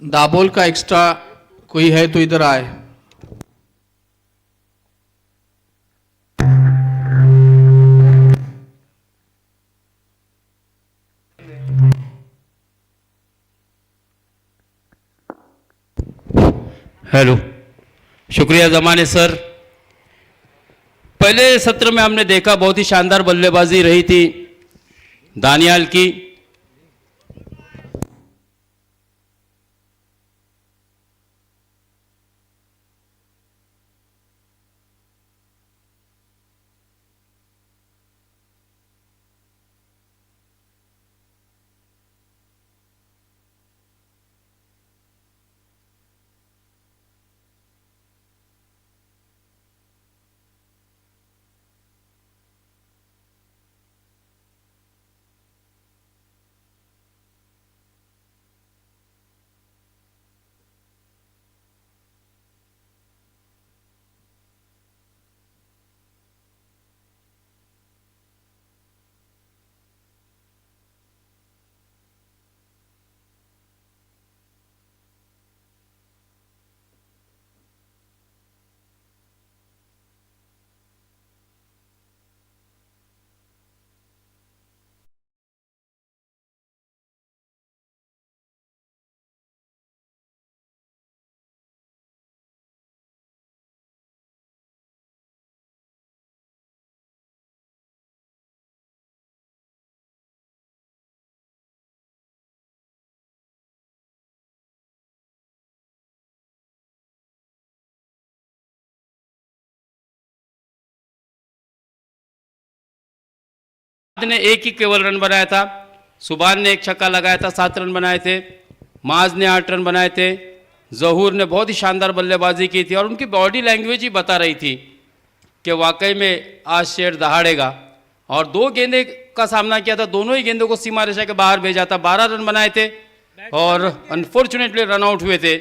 दाबोल का एक्स्ट्रा कोई है तो इधर आए। हेलो, शुक्रिया जमाने सर। पहले सत्र में हमने देखा बहुत ही शानदार बल्लेबाजी रही थी दानियाल की। ने एक ही केवल रन बनाया था, सुभान ने एक छक्का लगाया था, 7 रन बनाए थे, माज ने 8 रन बनाए थे, जहूर ने बहुत ही शानदार बल्लेबाजी की थी और उनकी बॉडी लैंग्वेज ही बता रही थी कि वाकई में आज शेर दहाड़ेगा। और 2 गेंदे का सामना किया था, दोनों ही गेंदों को सीमा रेखा के बाहर भेजा था, 12 रन बनाए थे और अनफॉर्चुनेटली रन आउट हुए थे।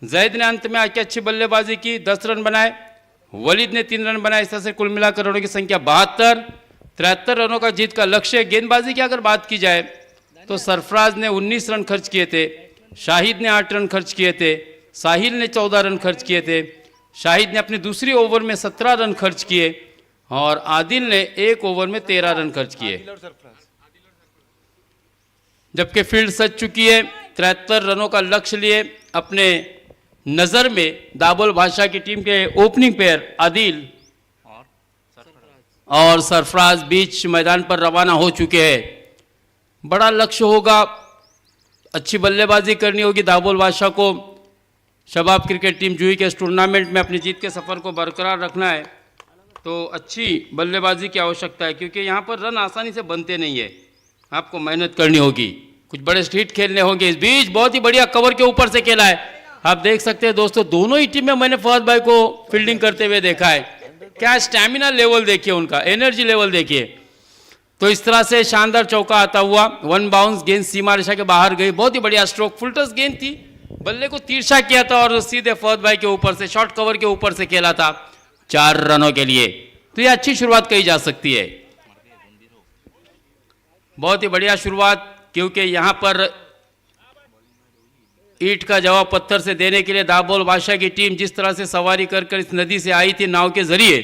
जैद ने अंत में आके अच्छी बल्लेबाजी की, 10 रन बनाए, वलीद ने 3 रन बनाए। इस तरह से कुल मिलाकर रनों की संख्या 72, 73 रनों का जीत का लक्ष्य। गेंदबाजी की अगर बात की जाए तो सरफराज ने 19 रन खर्च किए थे, शाहिद ने 8 रन खर्च किए थे, साहिल ने 14 रन खर्च किए थे, शाहिद ने अपनी दूसरी ओवर में 17 रन खर्च किए और आदिल ने 1 ओवर में 13 रन खर्च किए। जबकि फील्ड सज चुकी है, 73 रनों का लक्ष्य लिए अपने नज़र में दाबोल बादशाह की टीम के ओपनिंग पेयर आदिल और सरफराज बीच मैदान पर रवाना हो चुके हैं। बड़ा लक्ष्य होगा, अच्छी बल्लेबाजी करनी होगी दाबोल बादशाह को। शबाब क्रिकेट टीम जूही के इस टूर्नामेंट में अपनी जीत के सफ़र को बरकरार रखना है तो अच्छी बल्लेबाजी की आवश्यकता है, क्योंकि यहाँ पर रन आसानी से बनते नहीं है, आपको मेहनत करनी होगी, कुछ बड़े हिट खेलने होंगे। इस बीच बहुत ही बढ़िया कवर के ऊपर से खेला है, आप देख सकते हैं दोस्तों, दोनों ही टीम में मैंने फहद भाई को फील्डिंग करते हुए देखा है। क्या स्टैमिना लेवल देखिए, उनका एनर्जी लेवल देखिए। तो इस तरह से शानदार चौका आता हुआ, 1 बाउंस, गेंद सीमा रेखा के बाहर गई, बहुत ही बढ़िया स्ट्रोक, फुल टस गेंद थी, बल्ले को तिरछा किया था और सीधे फहद भाई के ऊपर से शॉर्ट कवर के ऊपर से खेला था 4 रनों के लिए। तो ये अच्छी शुरुआत कही जा सकती है, बहुत ही बढ़िया शुरुआत, क्योंकि यहां पर ईंट का जवाब पत्थर से देने के लिए दाबोल बादशाह की टीम जिस तरह से सवारी कर इस नदी से आई थी नाव के जरिए,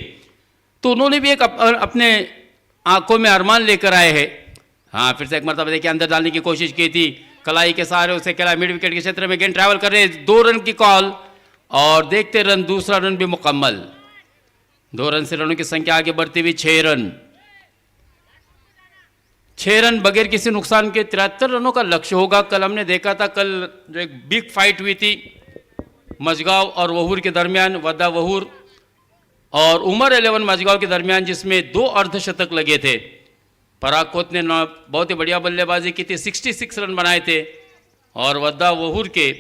तो उन्होंने भी एक अपने आंखों में अरमान लेकर आए हैं। हाँ, फिर से एक मरतबा देखिए अंदर डालने की कोशिश की थी, कलाई के सहारे उसे खेला, मिड विकेट के क्षेत्र में गेंद ट्रैवल कर रहे, 2 रन की कॉल और देखते रन, दूसरा रन भी मुकम्मल, 2 रन से रनों की संख्या आगे बढ़ती हुई 6 रन, 6 रन बगैर किसी नुकसान के 73 रनों का लक्ष्य होगा। कल हमने देखा था, कल जो एक बिग फाइट हुई थी मजगांव और वहूर के दरमियान, वद्दा वहूर और उमर 11 मजगांव के दरमियान, जिसमें 2 अर्धशतक लगे थे। पराग खोत ने बहुत ही बढ़िया बल्लेबाजी की थी, 66 रन बनाए थे और वद्दा वहूर के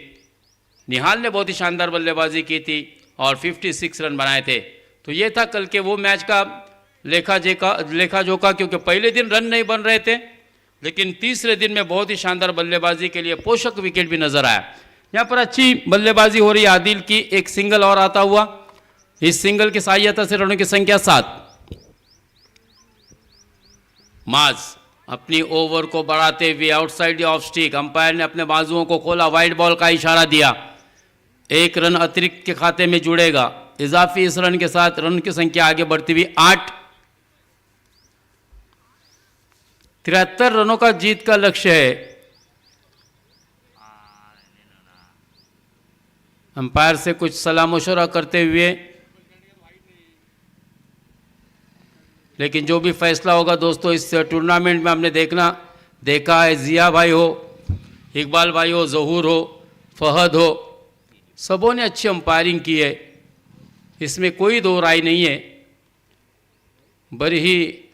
निहाल ने बहुत ही शानदार बल्लेबाजी की थी और 56 रन बनाए थे। तो ये था कल के वो मैच का लेखा जोखा, क्योंकि पहले दिन रन नहीं बन रहे थे, लेकिन तीसरे दिन में बहुत ही शानदार बल्लेबाजी के लिए पोषक विकेट भी नजर आया। यहाँ पर अच्छी बल्लेबाजी हो रही है आदिल की, एक सिंगल और आता हुआ, इस सिंगल की सहायता से रनों की संख्या 7। माज अपनी ओवर को बढ़ाते हुए आउटसाइड ऑफ स्टिक, अंपायर ने अपने बाजुओं को खोला, वाइड बॉल का इशारा दिया, 1 रन अतिरिक्त के खाते में जुड़ेगा। इजाफी इस रन के साथ रन की संख्या आगे बढ़ती हुई 8। 73 रनों का जीत का लक्ष्य है। अंपायर से कुछ सलाह मशवरा करते हुए, लेकिन जो भी फैसला होगा दोस्तों, इस टूर्नामेंट में हमने देखा है, जिया भाई हो, इकबाल भाई हो, जहूर हो, फहद हो, सबों ने अच्छी अंपायरिंग की है, इसमें कोई दो राय नहीं है। बड़ी ही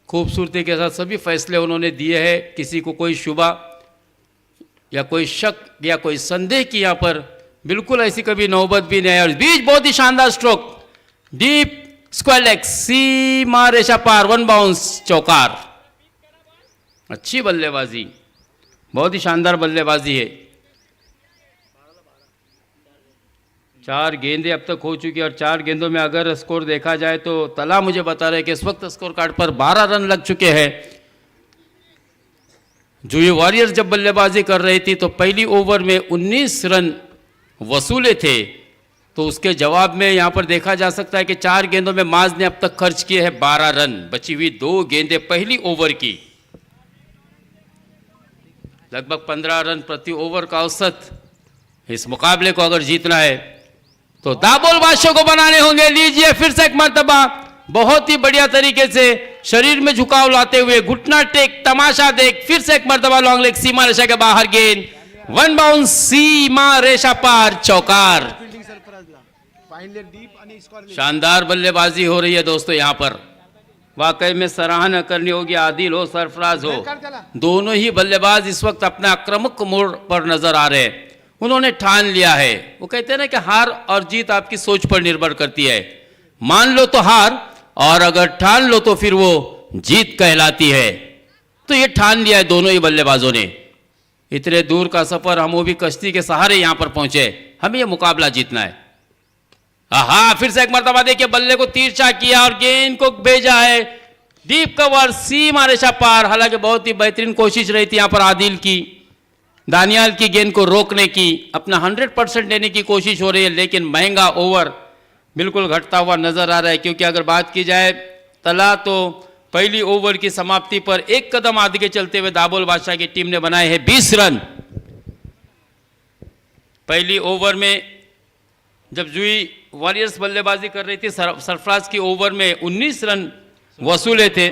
खूबसूरती के साथ सभी फैसले उन्होंने दिए हैं, किसी को कोई शुबा या कोई शक या कोई संदेह की यहाँ पर बिल्कुल ऐसी कभी नौबत भी नहीं है। और बीच बहुत ही शानदार स्ट्रोक, डीप स्क्वायर लेग, सीमा रेखा पार, 1 बाउंस, चौकार, अच्छी बल्लेबाजी, बहुत ही शानदार बल्लेबाजी है। 4 गेंदें अब तक हो चुकी है और 4 गेंदों में अगर स्कोर देखा जाए तो तला मुझे बता रहे कि इस वक्त स्कोर कार्ड पर 12 रन लग चुके हैं। जूही वॉरियर्स जब बल्लेबाजी कर रही थी तो पहली ओवर में 19 रन वसूले थे, तो उसके जवाब में यहां पर देखा जा सकता है कि 4 गेंदों में माज ने अब तक खर्च किए हैं 12 रन, बची हुई 2 गेंदें पहली ओवर की, लगभग 15 रन प्रति ओवर का औसत। इस मुकाबले को अगर जीतना है तो दाबोल बादशाह को बनाने होंगे। लीजिए फिर से एक मर्तबा बहुत ही बढ़िया तरीके से शरीर में झुकाव लाते हुए, घुटना टेक, तमाशा देख, फिर से एक मर्तबा लॉन्ग लेग, सीमा रेखा के बाहर गेंद, 1 बाउंस, सीमा रेखा पार, चौकार। शानदार बल्लेबाजी हो रही है दोस्तों यहाँ पर, वाकई में सराहना करनी होगी, आदिल हो सरफराज हो, दोनों ही बल्लेबाज इस वक्त अपना आक्रामक मोड़ पर नजर आ रहे हैं। उन्होंने ठान लिया है। वो कहते हैं ना कि हार और जीत आपकी सोच पर निर्भर करती है। मान लो तो हार, और अगर ठान लो तो फिर वो जीत कहलाती है। तो ये ठान लिया है दोनों ही बल्लेबाजों ने। इतने दूर का सफर हम वो भी कश्ती के सहारे यहां पर पहुंचे, हमें ये मुकाबला जीतना है। हाँ, फिर से एक मर्तबा देखिए, बल्ले को तिरछा किया और गेंद को भेजा है डीप कवर, सीमा रेखा पार। हालांकि बहुत ही बेहतरीन कोशिश रही थी यहां पर आदिल की, दानियाल की गेंद को रोकने की, अपना 100% देने की कोशिश हो रही है, लेकिन महंगा ओवर बिल्कुल घटता हुआ नजर आ रहा है। क्योंकि अगर बात की जाए तला, तो पहली ओवर की समाप्ति पर एक कदम आगे चलते हुए दाबोल बादशाह की टीम ने बनाए हैं 20 रन। पहली ओवर में जब जुई वॉरियर्स बल्लेबाजी कर रही थी, सरफराज की ओवर में 19 रन वसूले थे।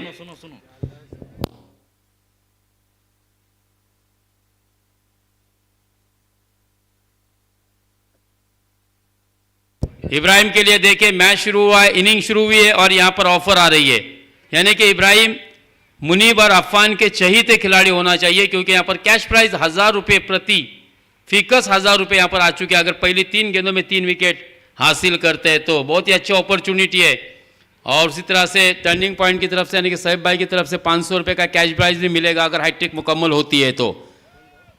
इब्राहिम के लिए देखें, मैच शुरू हुआ है, इनिंग शुरू हुई है और यहां पर ऑफर आ रही है, यानी कि इब्राहिम मुनीब और अफान के चहीते खिलाड़ी होना चाहिए। क्योंकि यहां पर कैश प्राइज 1000 रुपये प्रति फिकस 1000 रुपये यहां पर आ चुके हैं। अगर पहली 3 गेंदों में 3 विकेट हासिल करते हैं तो बहुत ही अच्छी अपॉर्चुनिटी है। और उसी तरह से टर्निंग पॉइंट की तरफ से, यानी कि साहिब भाई की तरफ से 500 रुपये का कैश प्राइज भी मिलेगा अगर हैट्रिक मुकम्मल होती है तो।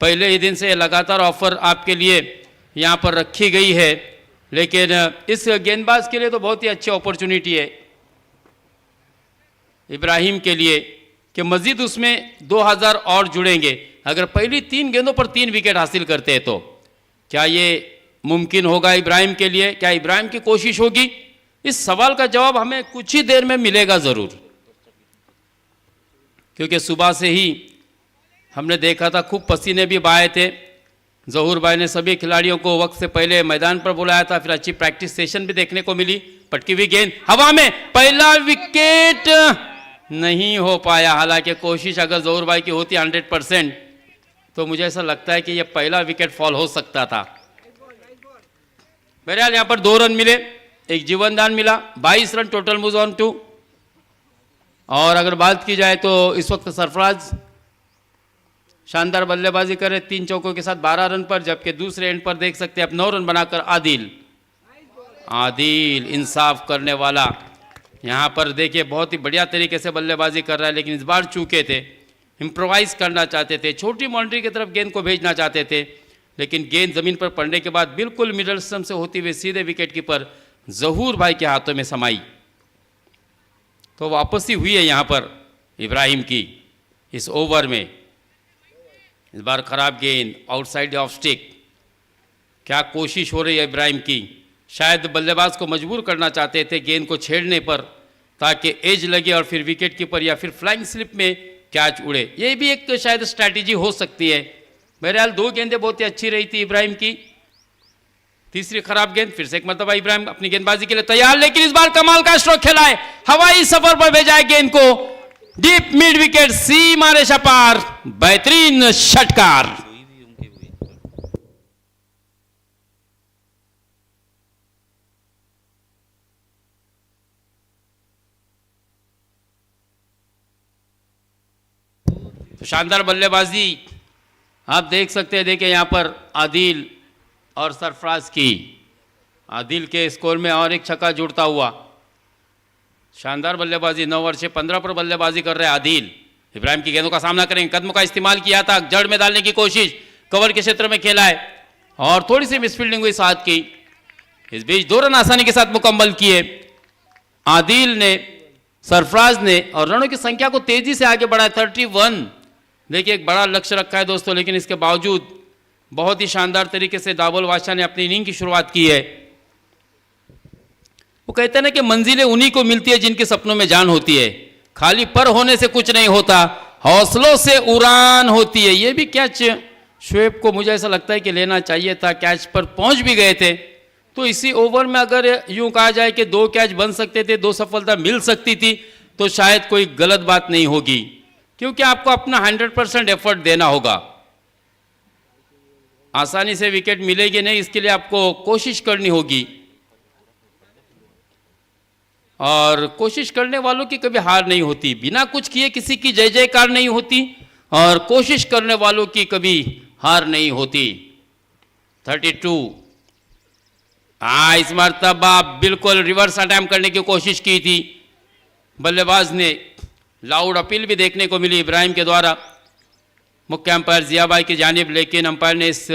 पहले ही दिन से लगातार ऑफर आपके लिए यहाँ पर रखी गई है, लेकिन इस गेंदबाज के लिए तो बहुत ही अच्छी अपॉर्चुनिटी है इब्राहिम के लिए कि मजीद उसमें 2000 और जुड़ेंगे अगर पहली 3 गेंदों पर 3 विकेट हासिल करते हैं तो। क्या ये मुमकिन होगा इब्राहिम के लिए? क्या इब्राहिम की कोशिश होगी? इस सवाल का जवाब हमें कुछ ही देर में मिलेगा ज़रूर, क्योंकि सुबह से ही हमने देखा था, खूब पसीने भी बहाए थे। जहूर भाई ने सभी खिलाड़ियों को वक्त से पहले मैदान पर बुलाया था, फिर अच्छी प्रैक्टिस सेशन भी देखने को मिली। पटकी हुई गेंद हवा में, पहला विकेट नहीं हो पाया। हालांकि कोशिश अगर जहूर भाई की होती 100% तो मुझे ऐसा लगता है कि यह पहला विकेट फॉल हो सकता था। बहरहाल यहां पर 2 रन मिले, एक जीवनदान मिला, 22 run total move on to. और अगर बात की जाए तो इस वक्त सरफराज शानदार बल्लेबाजी करे 3 चौकों के साथ 12 रन पर, जबकि दूसरे एंड पर देख सकते हैं अब 9 रन बनाकर आदिल इंसाफ करने वाला यहाँ पर देखिए बहुत ही बढ़िया तरीके से बल्लेबाजी कर रहा है। लेकिन इस बार चूके थे, इम्प्रोवाइज करना चाहते थे, छोटी बाउंड्री की तरफ गेंद को भेजना चाहते थे, लेकिन गेंद जमीन पर पड़ने के बाद बिल्कुल मिडल स्टंप से होती हुई सीधे विकेट कीपर जहूर भाई के हाथों में समाई। तो वापसी हुई है यहाँ पर इब्राहिम की इस ओवर में। इस बार खराब गेंद आउटसाइड ऑफ स्टिक। क्या कोशिश हो रही है इब्राहिम की? शायद बल्लेबाज को मजबूर करना चाहते थे गेंद को छेड़ने पर, ताकि एज लगे और फिर विकेट कीपर या फिर फ्लाइंग स्लिप में कैच उड़े। ये भी एक शायद स्ट्रैटेजी हो सकती है। बहरहाल 2 गेंदें बहुत ही अच्छी रही थी इब्राहिम की। तीसरी खराब गेंद, फिर से एक मरतबा इब्राहिम अपनी गेंदबाजी के लिए तैयार, लेकिन इस बार कमाल का स्ट्रोक खेला है, हवाई सफर पर भेजा है गेंद को डीप मिड विकेट, सीमा रेखा पार, बेहतरीन षटकार। तो शानदार बल्लेबाजी आप देख सकते हैं। देखिए यहाँ पर आदिल और सरफराज की, आदिल के स्कोर में और एक छक्का जुड़ता हुआ। शानदार बल्लेबाजी, 9 ओवर 15 पर बल्लेबाजी कर रहे हैं आदिल। इब्राहिम की गेंदों का सामना करेंगे, कदमों का इस्तेमाल किया था, जड़ में डालने की कोशिश, कवर के क्षेत्र में खेला है और थोड़ी सी मिसफील्डिंग हुई साथ की। इस बीच 2 रन आसानी के साथ मुकम्मल किए आदिल ने, सरफराज ने, और रनों की संख्या को तेजी से आगे बढ़ाया 31। देखिए एक बड़ा लक्ष्य रखा है दोस्तों, लेकिन इसके बावजूद बहुत ही शानदार तरीके से दाबोल बादशाह ने अपनी इनिंग की शुरुआत की है। वो कहते हैं ना कि मंजिलें उन्हीं को मिलती है जिनके सपनों में जान होती है। खाली पर होने से कुछ नहीं होता, हौसलों से उड़ान होती है। ये भी कैच शोएब को मुझे ऐसा लगता है कि लेना चाहिए था, कैच पर पहुंच भी गए थे। तो इसी ओवर में अगर यूं कहा जाए कि 2 कैच बन सकते थे, 2 सफलता मिल सकती थी, तो शायद कोई गलत बात नहीं होगी, क्योंकि आपको अपना 100% एफर्ट देना होगा। आसानी से विकेट मिलेगी नहीं, इसके लिए आपको कोशिश करनी होगी। और कोशिश करने वालों की कभी हार नहीं होती, बिना कुछ किए किसी की जय जयकार नहीं होती, और कोशिश करने वालों की कभी हार नहीं होती। 32। इस मरतबा बिल्कुल रिवर्स अटैम्प्ट करने की कोशिश की थी बल्लेबाज ने, लाउड अपील भी देखने को मिली इब्राहिम के द्वारा मुख्य अंपायर जिया भाई की जानिब, लेकिन अंपायर ने इस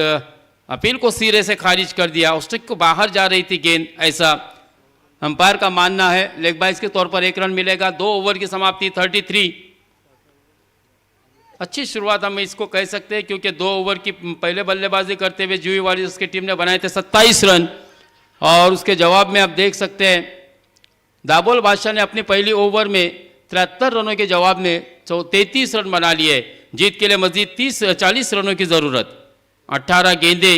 अपील को सिरे से खारिज कर दिया। स्टिक को बाहर जा रही थी गेंद, ऐसा अंपायर का मानना है। लेग बाइस के तौर पर 1 रन मिलेगा। 2 ओवर की समाप्ति। 33। अच्छी शुरुआत हम इसको कह सकते हैं, क्योंकि 2 ओवर की पहले बल्लेबाजी करते हुए जुई वॉरियर्स की टीम ने बनाए थे 27 रन, और उसके जवाब में आप देख सकते हैं दाबोल बादशाह ने अपनी पहली ओवर में 73 रनों के जवाब में 33 रन बना लिए। जीत के लिए मजीद 40 रनों की ज़रूरत। 18 गेंदे,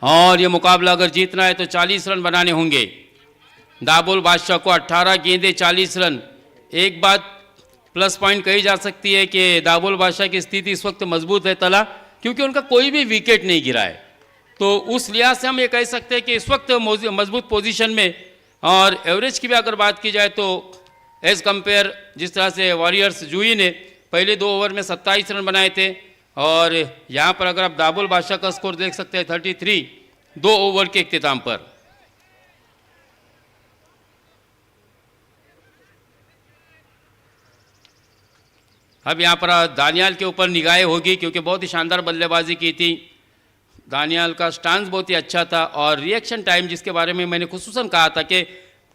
और ये मुकाबला अगर जीतना है तो 40 रन बनाने होंगे। दाबोल बादशाह को 18 गेंदे 40 रन। एक बात प्लस पॉइंट कही जा सकती है कि दाबोल बादशाह की स्थिति इस वक्त मजबूत है तला, क्योंकि उनका कोई भी विकेट नहीं गिरा है। तो उस लिहाज से हम ये कह सकते हैं कि इस वक्त मजबूत पोजीशन में, और एवरेज की भी अगर बात की जाए तो एज कंपेयर जिस तरह से वॉरियर्स जूही ने पहले 2 ओवर में 27 रन बनाए थे, और यहाँ पर अगर आप दाबोल बादशाह का स्कोर देख सकते हैं 33 2 ओवर के इख्तिताम पर। अब यहाँ पर दानियाल के ऊपर निगाहें होगी, क्योंकि बहुत ही शानदार बल्लेबाजी की थी। दानियाल का स्टांस बहुत ही अच्छा था, और रिएक्शन टाइम जिसके बारे में मैंने खुसूसन कहा था कि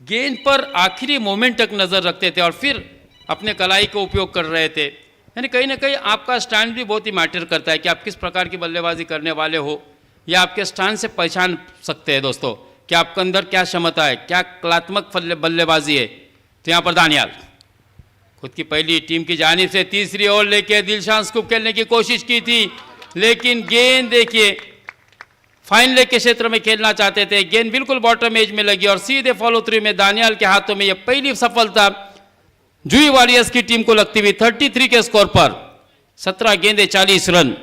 गेंद पर आखिरी मोमेंट तक नज़र रखते थे और फिर अपने कलाई का उपयोग कर रहे थे। यानी कहीं ना कहीं आपका स्टैंड भी बहुत ही मैटर करता है कि आप किस प्रकार की बल्लेबाजी करने वाले हो, या आपके स्टैंड से पहचान सकते हैं दोस्तों कि आपके अंदर क्या क्षमता है, क्या कलात्मक बल्लेबाजी है। तो यहाँ पर दानियाल खुद की पहली टीम की जानिब से तीसरी ओवर लेके दिलशान स्कूप खेलने की कोशिश की थी, लेकिन गेंद देखिए फाइन लेग के क्षेत्र में खेलना चाहते थे, गेंद बिल्कुल बॉटम एज में लगी, और सीधे फॉलो थ्रू में दानियाल के हाथों में यह पहली सफलता जुई वॉरियर्स की टीम को लगती हुई 33 के स्कोर पर। 17 गेंदे 40 रन।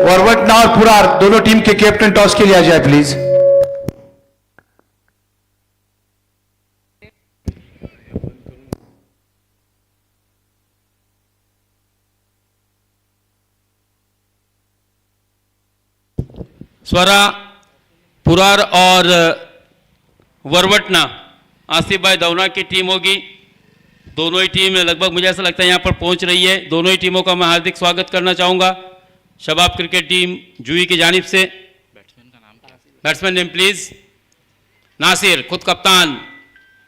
वरवटना और पुरार दोनों टीम के कैप्टन टॉस के लिए आ जाए प्लीज। स्वरा, पुरार और वरवटना आसिफ भाई दौना की टीम होगी। दोनों ही टीम लगभग मुझे ऐसा लगता है यहाँ पर पहुँच रही है। दोनों ही टीमों का मैं हार्दिक स्वागत करना चाहूँगा। शबाब क्रिकेट टीम जुई की जानिब से बैट्समैन नेम प्लीज। नासिर खुद कप्तान,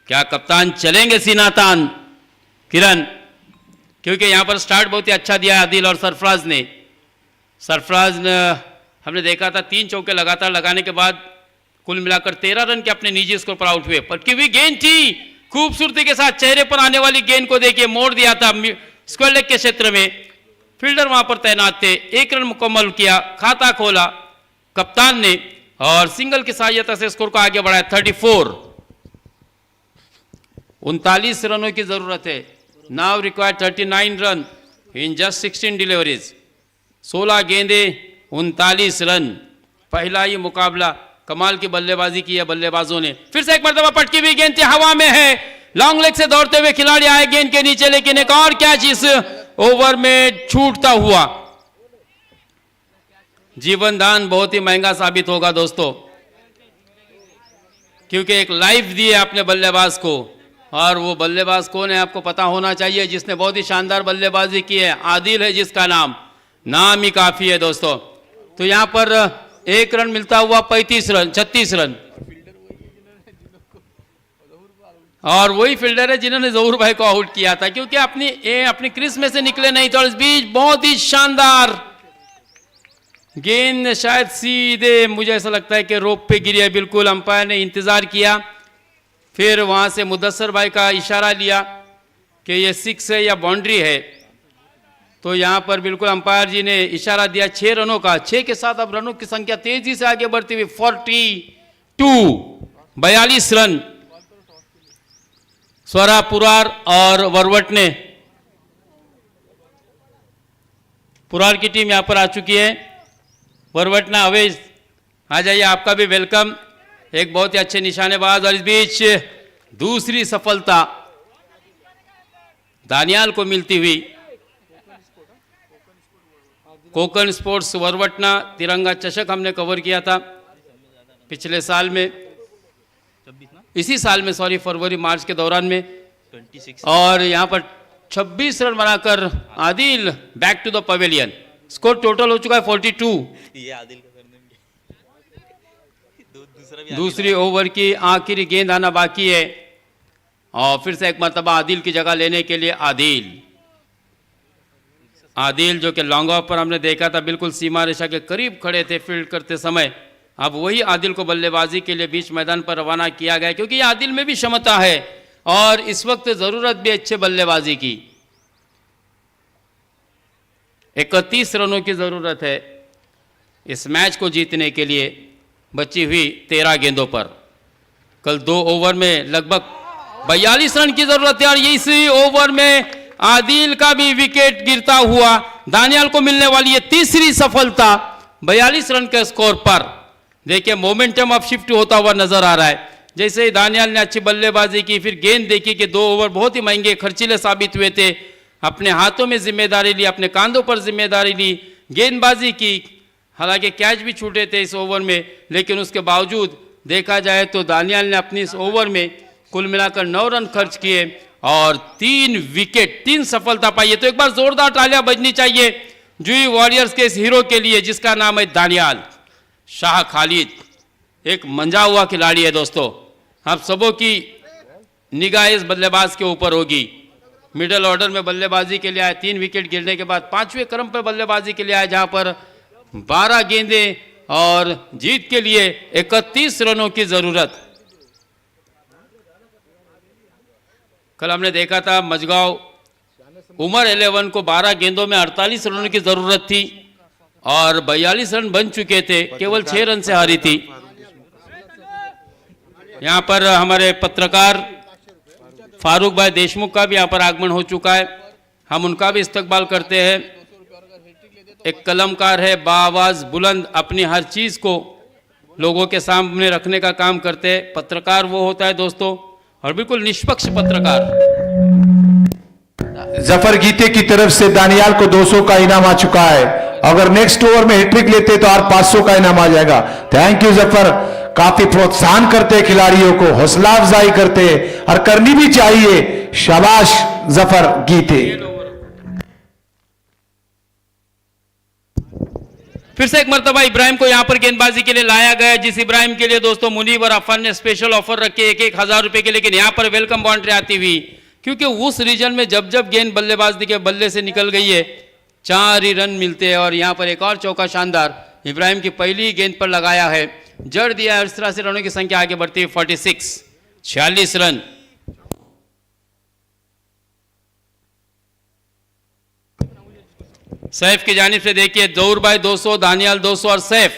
क्या कप्तान चलेंगे सीनातान? किरण, क्योंकि यहाँ पर स्टार्ट बहुत ही अच्छा दिया आदिल और सरफराज ने। सरफराज ने हमने देखा था 3 चौके लगातार लगाने के बाद कुल मिलाकर 13 रन के अपने निजी स्कोर पर आउट हुए। पर की हुई गेंद थी, खूबसूरती के साथ चेहरे पर आने वाली गेंद को देखिए मोड़ दिया था स्क्वायर लेग के क्षेत्र में। फील्डर वहां पर तैनात थे। 1 रन मुकम्मल किया, खाता खोला कप्तान ने, और सिंगल की सहायता से स्कोर को आगे बढ़ाया 34। 39 रनों की जरूरत है। Now required 39 run in just 16 deliveries. 16 गेंदे 39 रन। पहला ही मुकाबला, कमाल की बल्लेबाजी की है बल्लेबाजों ने। फिर से एक मरतबा पटकी हुई गेंद थी, हवा में है, लॉन्ग लेग से दौड़ते हुए खिलाड़ी आए गेंद के नीचे, लेकिन एक और कैच इस ओवर में छूटता हुआ। जीवन दान बहुत ही महंगा साबित होगा दोस्तों, क्योंकि एक लाइफ दी है अपने बल्लेबाज को, और वो बल्लेबाज कौन है आपको पता होना चाहिए, जिसने बहुत ही शानदार बल्लेबाजी की है। आदिल है जिसका नाम ही काफी है दोस्तों। तो यहां पर 1 रन मिलता हुआ 36 रन, और वही फील्डर है जिन्होंने जहूर भाई को आउट किया था, क्योंकि अपनी क्रीज में से निकले नहीं थे। और इस बीच बहुत ही शानदार गेंद शायद सीधे मुझे ऐसा लगता है कि रोप पे गिरी है। बिल्कुल अंपायर ने इंतजार किया, फिर वहां से मुदस्सर भाई का इशारा लिया कि ये 6 है या बाउंड्री है। तो यहां पर बिल्कुल अंपायर जी ने इशारा दिया 6 रनों का। 6 के साथ अब रनों की संख्या तेजी से आगे बढ़ती हुई 42 रन। स्वरा, पुरार और वरवट ने, पुरार की टीम यहां पर आ चुकी है। वरवटना अवेज आ जाइए, आपका भी वेलकम। एक बहुत ही अच्छे निशानेबाज, और इस बीच दूसरी सफलता दानियाल को मिलती हुई। कोकण स्पोर्ट्स वरवटना तिरंगा चषक हमने कवर किया था पिछले साल में, इसी साल में सॉरी फरवरी मार्च के दौरान में, 26 और यहाँ पर 26 रन बनाकर Adil back to the pavilion. Score total हो चुका है 42। ये आदिल का करने में दूसरा भी दूसरी ओवर की आखिरी गेंद आना बाकी है और फिर से एक मरतबा आदिल की जगह लेने के लिए आदिल जो कि लॉन्ग ऑफ पर हमने देखा था बिल्कुल सीमा रेखा के करीब खड़े थे फील्ड करते समय, अब वही आदिल को बल्लेबाजी के लिए बीच मैदान पर रवाना किया गया, क्योंकि ये आदिल में भी क्षमता है और इस वक्त जरूरत भी अच्छे बल्लेबाजी की। 31 रनों की जरूरत है इस मैच को जीतने के लिए बची हुई 13 गेंदों पर। कल 2 ओवर में लगभग 42 रन की जरूरत है और इसी ओवर में आदिल का भी विकेट गिरता हुआ दानियाल को मिलने वाली है तीसरी सफलता 42 रन के स्कोर पर। देखिए मोमेंटम अब शिफ्ट होता हुआ नजर आ रहा है। जैसे ही दानियाल ने अच्छी बल्लेबाजी की, फिर गेंद देखी कि 2 ओवर बहुत ही महंगे खर्चीले साबित हुए थे, अपने हाथों में जिम्मेदारी ली, अपने कांधों पर जिम्मेदारी ली, गेंदबाजी की। हालांकि कैच भी छूटे थे इस ओवर में, लेकिन उसके बावजूद देखा जाए तो दानियाल ने अपनी इस ओवर में कुल मिलाकर 9 रन खर्च किए और 3 विकेट, 3 सफलता पाई है। तो एक बार जोरदार तालियां बजनी चाहिए जुई वॉरियर्स के इस हीरो के लिए जिसका नाम है दानियाल शाह खालिद। एक मंजा हुआ खिलाड़ी है दोस्तों, आप सबों की निगाह इस बल्लेबाज के ऊपर होगी। मिडिल ऑर्डर में बल्लेबाजी के लिए आए, 3 विकेट गिरने के बाद 5वें क्रम पर बल्लेबाजी के लिए आए, जहां पर 12 गेंदें और जीत के लिए 31 रनों की जरूरत। कल हमने देखा था मजगांव उमर 11 को 12 गेंदों में 48 रनों की जरूरत थी और 42 रन बन चुके थे, केवल 6 रन से हारी थी। यहाँ पर हमारे पत्रकार फारूक भाई देशमुख का भी यहाँ पर आगमन हो चुका है, हम उनका भी इस्तकबाल करते हैं। एक कलमकार है, बाआवाज बुलंद, अपनी हर चीज को लोगों के सामने रखने का काम करते हैं। पत्रकार वो होता है दोस्तों, और बिल्कुल निष्पक्ष पत्रकार। जफर गीते की तरफ से दानियाल को 200 का इनाम आ चुका है। अगर नेक्स्ट ओवर में हैट्रिक लेते तो और 500 का इनाम आ जाएगा। थैंक यू जफर, काफी प्रोत्साहन करते हैं खिलाड़ियों को, हौसला अफजाई करते हैं और करनी भी चाहिए। शाबाश जफर गीते। फिर से एक मरतबा इब्राहिम को यहां पर गेंदबाजी के लिए लाया गया, जिस इब्राहिम के लिए दोस्तों मुनीब और अफान ने स्पेशल ऑफर रखे 1,000 रुपए के। लेकिन यहां पर वेलकम बाउंड्री आती हुई, क्योंकि उस रीजन में जब जब गेंद बल्लेबाजी के बल्ले से निकल गई है 4 ही रन मिलते हैं। और यहां पर एक और चौका शानदार इब्राहिम की पहली गेंद पर लगाया है, जड़ दिया है। इस तरह से रनों की संख्या आगे बढ़ती है 46, 46 रन। सैफ की जानिब से देखिए जौहर भाई 200, दानियाल 200 और सैफ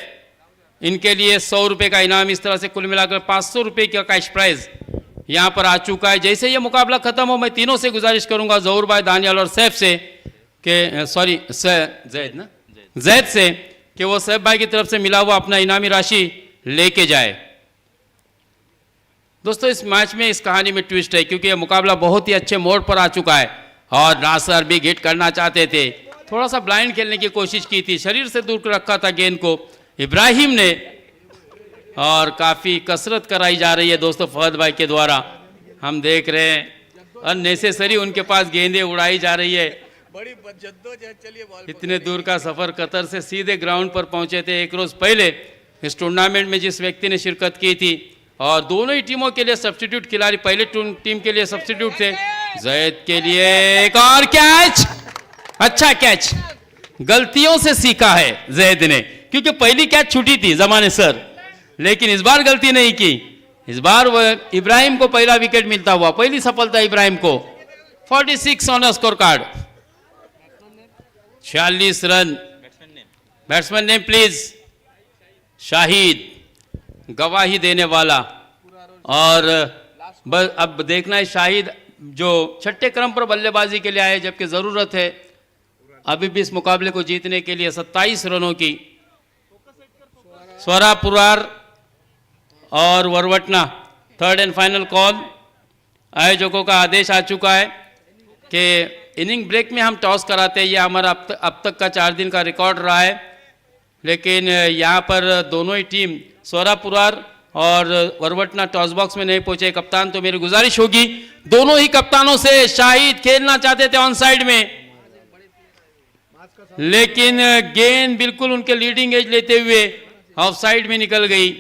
इनके लिए 100 रुपए का इनाम। इस तरह से कुल मिलाकर 500 रुपए का कैश प्राइज यहां पर आ चुका है। जैसे ये मुकाबला खत्म हो, मैं तीनों से गुजारिश करूंगा, जौहर भाई, दानियाल और सैफ से कि सॉरी जैद से, कि वो सैफ भाई की तरफ से मिला हुआ अपना इनामी राशि लेके जाए। दोस्तों इस मैच में, इस कहानी में ट्विस्ट है, क्योंकि यह मुकाबला बहुत ही अच्छे मोड़ पर आ चुका है और नासर भी हिट करना चाहते थे, थोड़ा सा ब्लाइंड खेलने की कोशिश की थी, शरीर से दूर रखा था गेंद को इब्राहिम ने, और काफी कसरत कराई जा रही है दोस्तों फहद भाई के द्वारा। हम देख रहे हैं अननेसेसरी उनके पास गेंदें उड़ाई जा रही है। बड़ी जद्दोजहद चलिए बॉल इतने दूर का सफर कतर से सीधे ग्राउंड पर पहुंचे थे एक रोज पहले इस टूर्नामेंट में जिस व्यक्ति ने शिरकत की थी, और दोनों ही टीमों के लिए सब्स्टिट्यूट खिलाड़ी, पहले टीम के लिए सब्स्टिट्यूट थे। जैद के लिए एक और कैच, अच्छा कैच, गलतियों से सीखा है जैद ने, क्योंकि पहली कैच छूटी थी जमाने सर, लेकिन इस बार गलती नहीं की। इस बार वह इब्राहिम को पहला विकेट मिलता हुआ, पहली सफलता इब्राहिम को। 46 on score card, 46 run. Batsman name please. Shahid गवाही देने वाला, और अब देखना है शाहिद जो छठे क्रम पर बल्लेबाजी के लिए आए, जबकि जरूरत है अभी भी इस मुकाबले को जीतने के लिए 27 रनों की। स्वरा पुरार और वरवटना, थर्ड एंड फाइनल कॉल। आयोजकों का आदेश आ चुका है कि इनिंग ब्रेक में हम टॉस कराते हैं। ये हमारा अब तक का 4 दिन का रिकॉर्ड रहा है, लेकिन यहाँ पर दोनों ही टीम स्वरापुरार और वरवटना टॉस बॉक्स में नहीं पहुंचे। कप्तान, तो मेरी गुजारिश होगी दोनों ही कप्तानों से, शाहिद खेलना चाहते थे ऑन साइड में, लेकिन गेंद बिल्कुल उनके लीडिंग एज लेते हुए ऑफ साइड में निकल गई।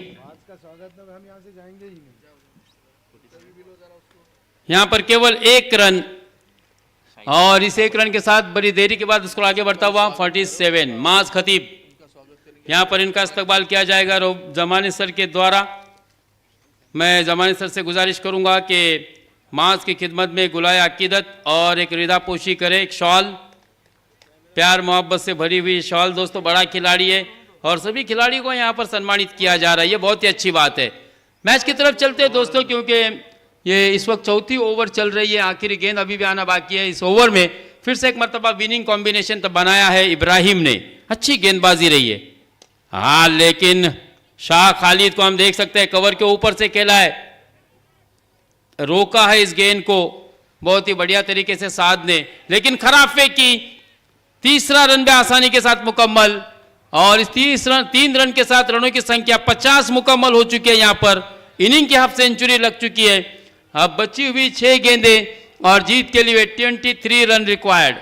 यहां पर केवल 1 रन, और इस 1 रन के साथ बड़ी देरी के बाद स्कोर आगे बढ़ता हुआ 47। माज खतीब, यहां पर इनका इस्तकबाल किया जाएगा जमानी सर के द्वारा। मैं जमानी सर से गुजारिश करूंगा कि माज की खिदमत में गुलाय अकीदत और एक रिदा पोशी करें, एक शॉल, प्यार मोहब्बत से भरी हुई शॉल। दोस्तों, बड़ा खिलाड़ी है और सभी खिलाड़ियों को यहाँ पर सम्मानित किया जा रहा है, ये बहुत ही अच्छी बात है। मैच की तरफ चलते हैं दोस्तों, क्योंकि ये इस वक्त 4थी ओवर चल रही है, आखिरी गेंद अभी भी आना बाकी है। इस ओवर में फिर से एक मरतबा विनिंग कॉम्बिनेशन तब बनाया है इब्राहिम ने, अच्छी गेंदबाजी रही है। हाँ, लेकिन शाह खालिद को हम देख सकते हैं कवर के ऊपर से खेला है, रोका है इस गेंद को बहुत ही बढ़िया तरीके से साध ने, लेकिन खराब फेंकी। तीसरा रन भी आसानी के साथ मुकम्मल, और इस 3 रन के साथ रनों की संख्या 50 मुकम्मल हो चुकी है। यहाँ पर इनिंग की हाफ सेंचुरी लग चुकी है। अब बची हुई 6 गेंदें और जीत के लिए 23 रन रिक्वायर्ड।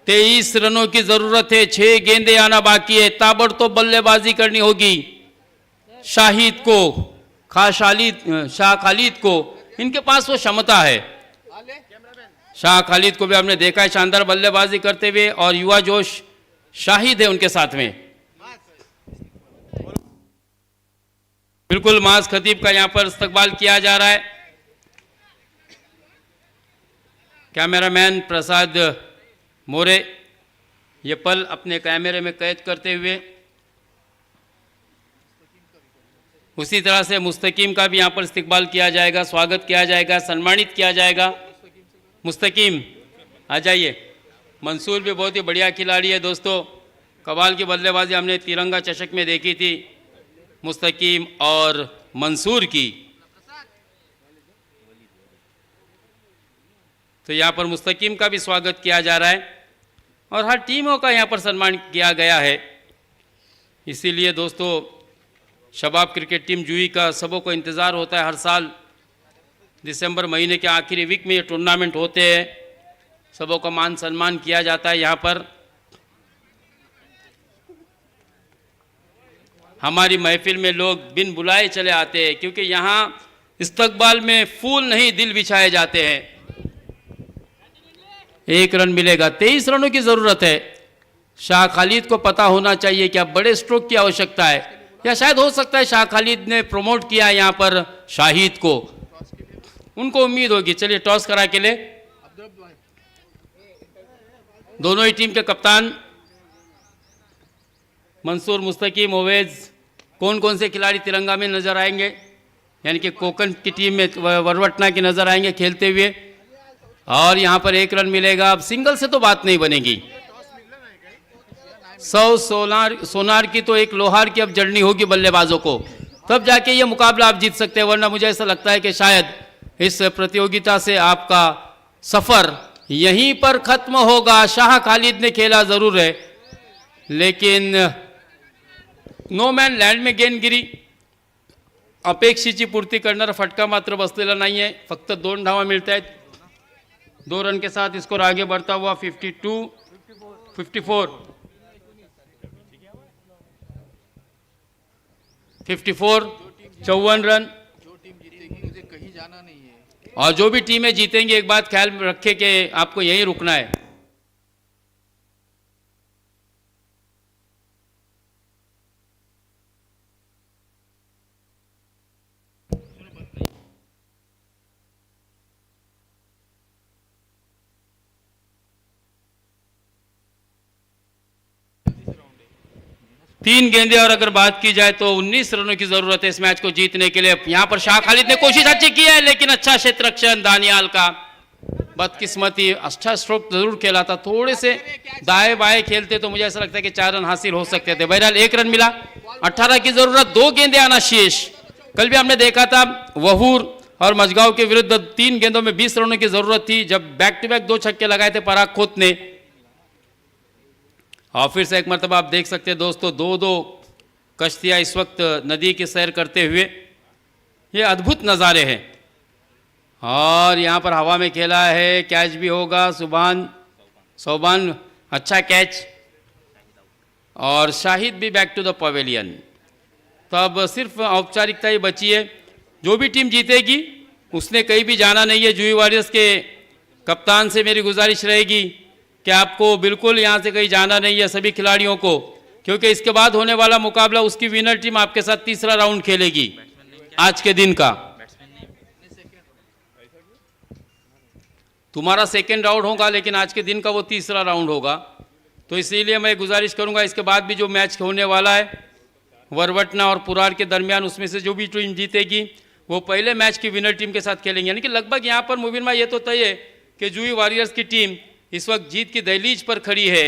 23 रनों की जरूरत है, 6 गेंदें आना बाकी है। ताबड़तोड़ बल्लेबाजी करनी होगी शाहिद को, शाह खालिद को, इनके पास वो क्षमता है। शाह खालिद को भी आपने देखा है शानदार बल्लेबाजी करते हुए, और युवा जोश शाहिद है उनके साथ में। बिल्कुल माज खतीब का यहां पर इस्तकबाल किया जा रहा है। कैमरामैन प्रसाद मोरे ये पल अपने कैमरे में कैद करते हुए, उसी तरह से मुस्तकीम का भी यहां पर इस्तकबाल किया जाएगा, स्वागत किया जाएगा, सम्मानित किया जाएगा। मुस्तकीम आ जाइए। मंसूर भी बहुत ही बढ़िया खिलाड़ी है दोस्तों, कमाल की बल्लेबाजी हमने तिरंगा चषक में देखी थी मुस्तकीम और मंसूर की। तो यहाँ पर मुस्तकीम का भी स्वागत किया जा रहा है और हर टीमों का यहाँ पर सम्मान किया गया है। इसीलिए दोस्तों, शबाब क्रिकेट टीम जूही का सबों को इंतज़ार होता है। हर साल दिसंबर महीने के आखिरी वीक में ये टूर्नामेंट होते हैं, सबों का मान सम्मान किया जाता है। यहाँ पर हमारी महफिल में लोग बिन बुलाए चले आते हैं, क्योंकि यहाँ इस्तकबाल में फूल नहीं दिल बिछाए जाते हैं। 1 रन मिलेगा, 23 रनों की ज़रूरत है। शाह खालिद को पता होना चाहिए कि अब बड़े स्ट्रोक की आवश्यकता है, या शायद हो सकता है शाह खालिद ने प्रमोट किया यहाँ पर शाहिद को, उनको उम्मीद होगी। चलिए टॉस करा के ले। दोनों ही टीम के कप्तान मंसूर, मुस्तकीम, ओवैस, कौन कौन से खिलाड़ी तिरंगा में नजर आएंगे, यानी कि कोकन की टीम में वरवटना की नजर आएंगे खेलते हुए। और यहाँ पर 1 रन मिलेगा। अब सिंगल से तो बात नहीं बनेगी, 100 सोनार की तो एक लोहार की अब जड़नी होगी बल्लेबाजों को, तब जाके ये मुकाबला आप जीत सकते हैं। वरना मुझे ऐसा लगता है कि शायद इस प्रतियोगिता से आपका सफर यहीं पर खत्म होगा। शाह खालिद ने खेला जरूर है, लेकिन नो मॅन लँड में गेंद गिरी, अपेक्षेची पूर्ती करणारा फटका मात्र बसलेला नाही आहे। फक्त 2 धावा मिळत आहेत। 2 रन के साथ स्कोर आगे बढ़ता हुआ 54 54 54 रन। जो टीम जीतेगी उसे कहीं जाना नहीं है। और जो भी टीमें जीतेंगी, एक बात ख्याल में रखें कि आपको यहीं रुकना है। तीन गेंदे और अगर बात की जाए तो 19 रनों की जरूरत है इस मैच को जीतने के लिए। यहां पर शाह खालिद ने कोशिश अच्छी की है, लेकिन अच्छा क्षेत्र रक्षण दानियाल का, बदकिस्मती। अच्छा स्ट्रोक जरूर खेला था, थोड़े से दाएं बाएं खेलते तो मुझे ऐसा लगता है कि 4 रन हासिल हो सकते थे। बहरहाल 1 रन मिला, 18 की जरूरत, 2 गेंदे आना शेष। कल भी हमने देखा था वहूर और मजगांव के विरुद्ध 3 गेंदों में 20 रनों की जरूरत थी, जब बैक टू बैक 2 छक्के लगाए थे पराग खोत ने। और फिर से एक मरतबा आप देख सकते हैं दोस्तों, 2-2 कश्तियां इस वक्त नदी की सैर करते हुए, ये अद्भुत नज़ारे हैं। और यहाँ पर हवा में खेला है, कैच भी होगा, सोबान अच्छा कैच, और शाहिद भी बैक टू द पवेलियन। तो अब सिर्फ औपचारिकता ही बची है। जो भी टीम जीतेगी उसने कहीं भी जाना नहीं है। जुही वॉरियर्स के कप्तान से मेरी गुजारिश रहेगी कि आपको बिल्कुल यहाँ से कहीं जाना नहीं है, सभी खिलाड़ियों को, क्योंकि इसके बाद होने वाला मुकाबला उसकी विनर टीम आपके साथ तीसरा राउंड खेलेगी आज के दिन का। तुम्हारा सेकेंड राउंड होगा, लेकिन आज के दिन का वो तीसरा राउंड होगा। तो इसीलिए मैं गुजारिश करूंगा इसके बाद भी जो मैच होने वाला है वरवटना और पुरार के दरमियान, उसमें से जो भी टीम जीतेगी वो पहले मैच की विनर टीम के साथ खेलेंगे। यानी कि लगभग यहाँ पर मुबीन भाई ये तो तय है कि जुही वॉरियर्स की टीम इस वक्त जीत की दहलीज पर खड़ी है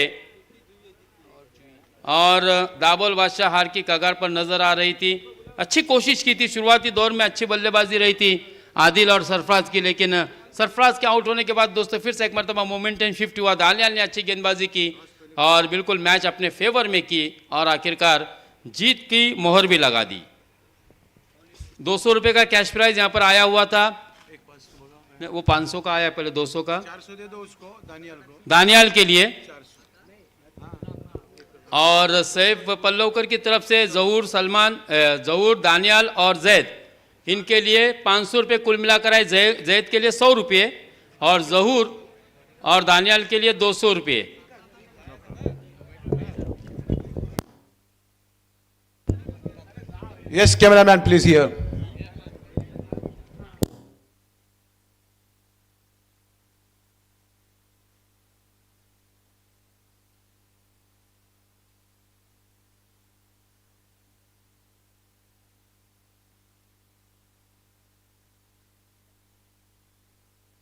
और दाबोल बादशाह हार की कगार पर नजर आ रही थी। अच्छी कोशिश की थी, शुरुआती दौर में अच्छी बल्लेबाजी रही थी आदिल और सरफराज की, लेकिन सरफराज के आउट होने के बाद दोस्तों फिर से एक मरतबा मोमेंटम शिफ्ट हुआ। दानियाल ने अच्छी गेंदबाजी की और बिल्कुल मैच अपने फेवर में की और आखिरकार जीत की मोहर भी लगा दी। 200 रुपये का कैश प्राइज यहाँ पर आया हुआ था, वो 500 का आया, पहले 200 का 400 दे दो उसको, दानियाल के लिए। और सैफ पल्लवकर की तरफ से जहूर, दानियाल और जैद, इनके लिए 500 रुपये कुल मिलाकर आए। जैद के लिए 100 रुपये और जहूर और दानियाल के लिए 200 रुपये। Yes, cameraman, please here.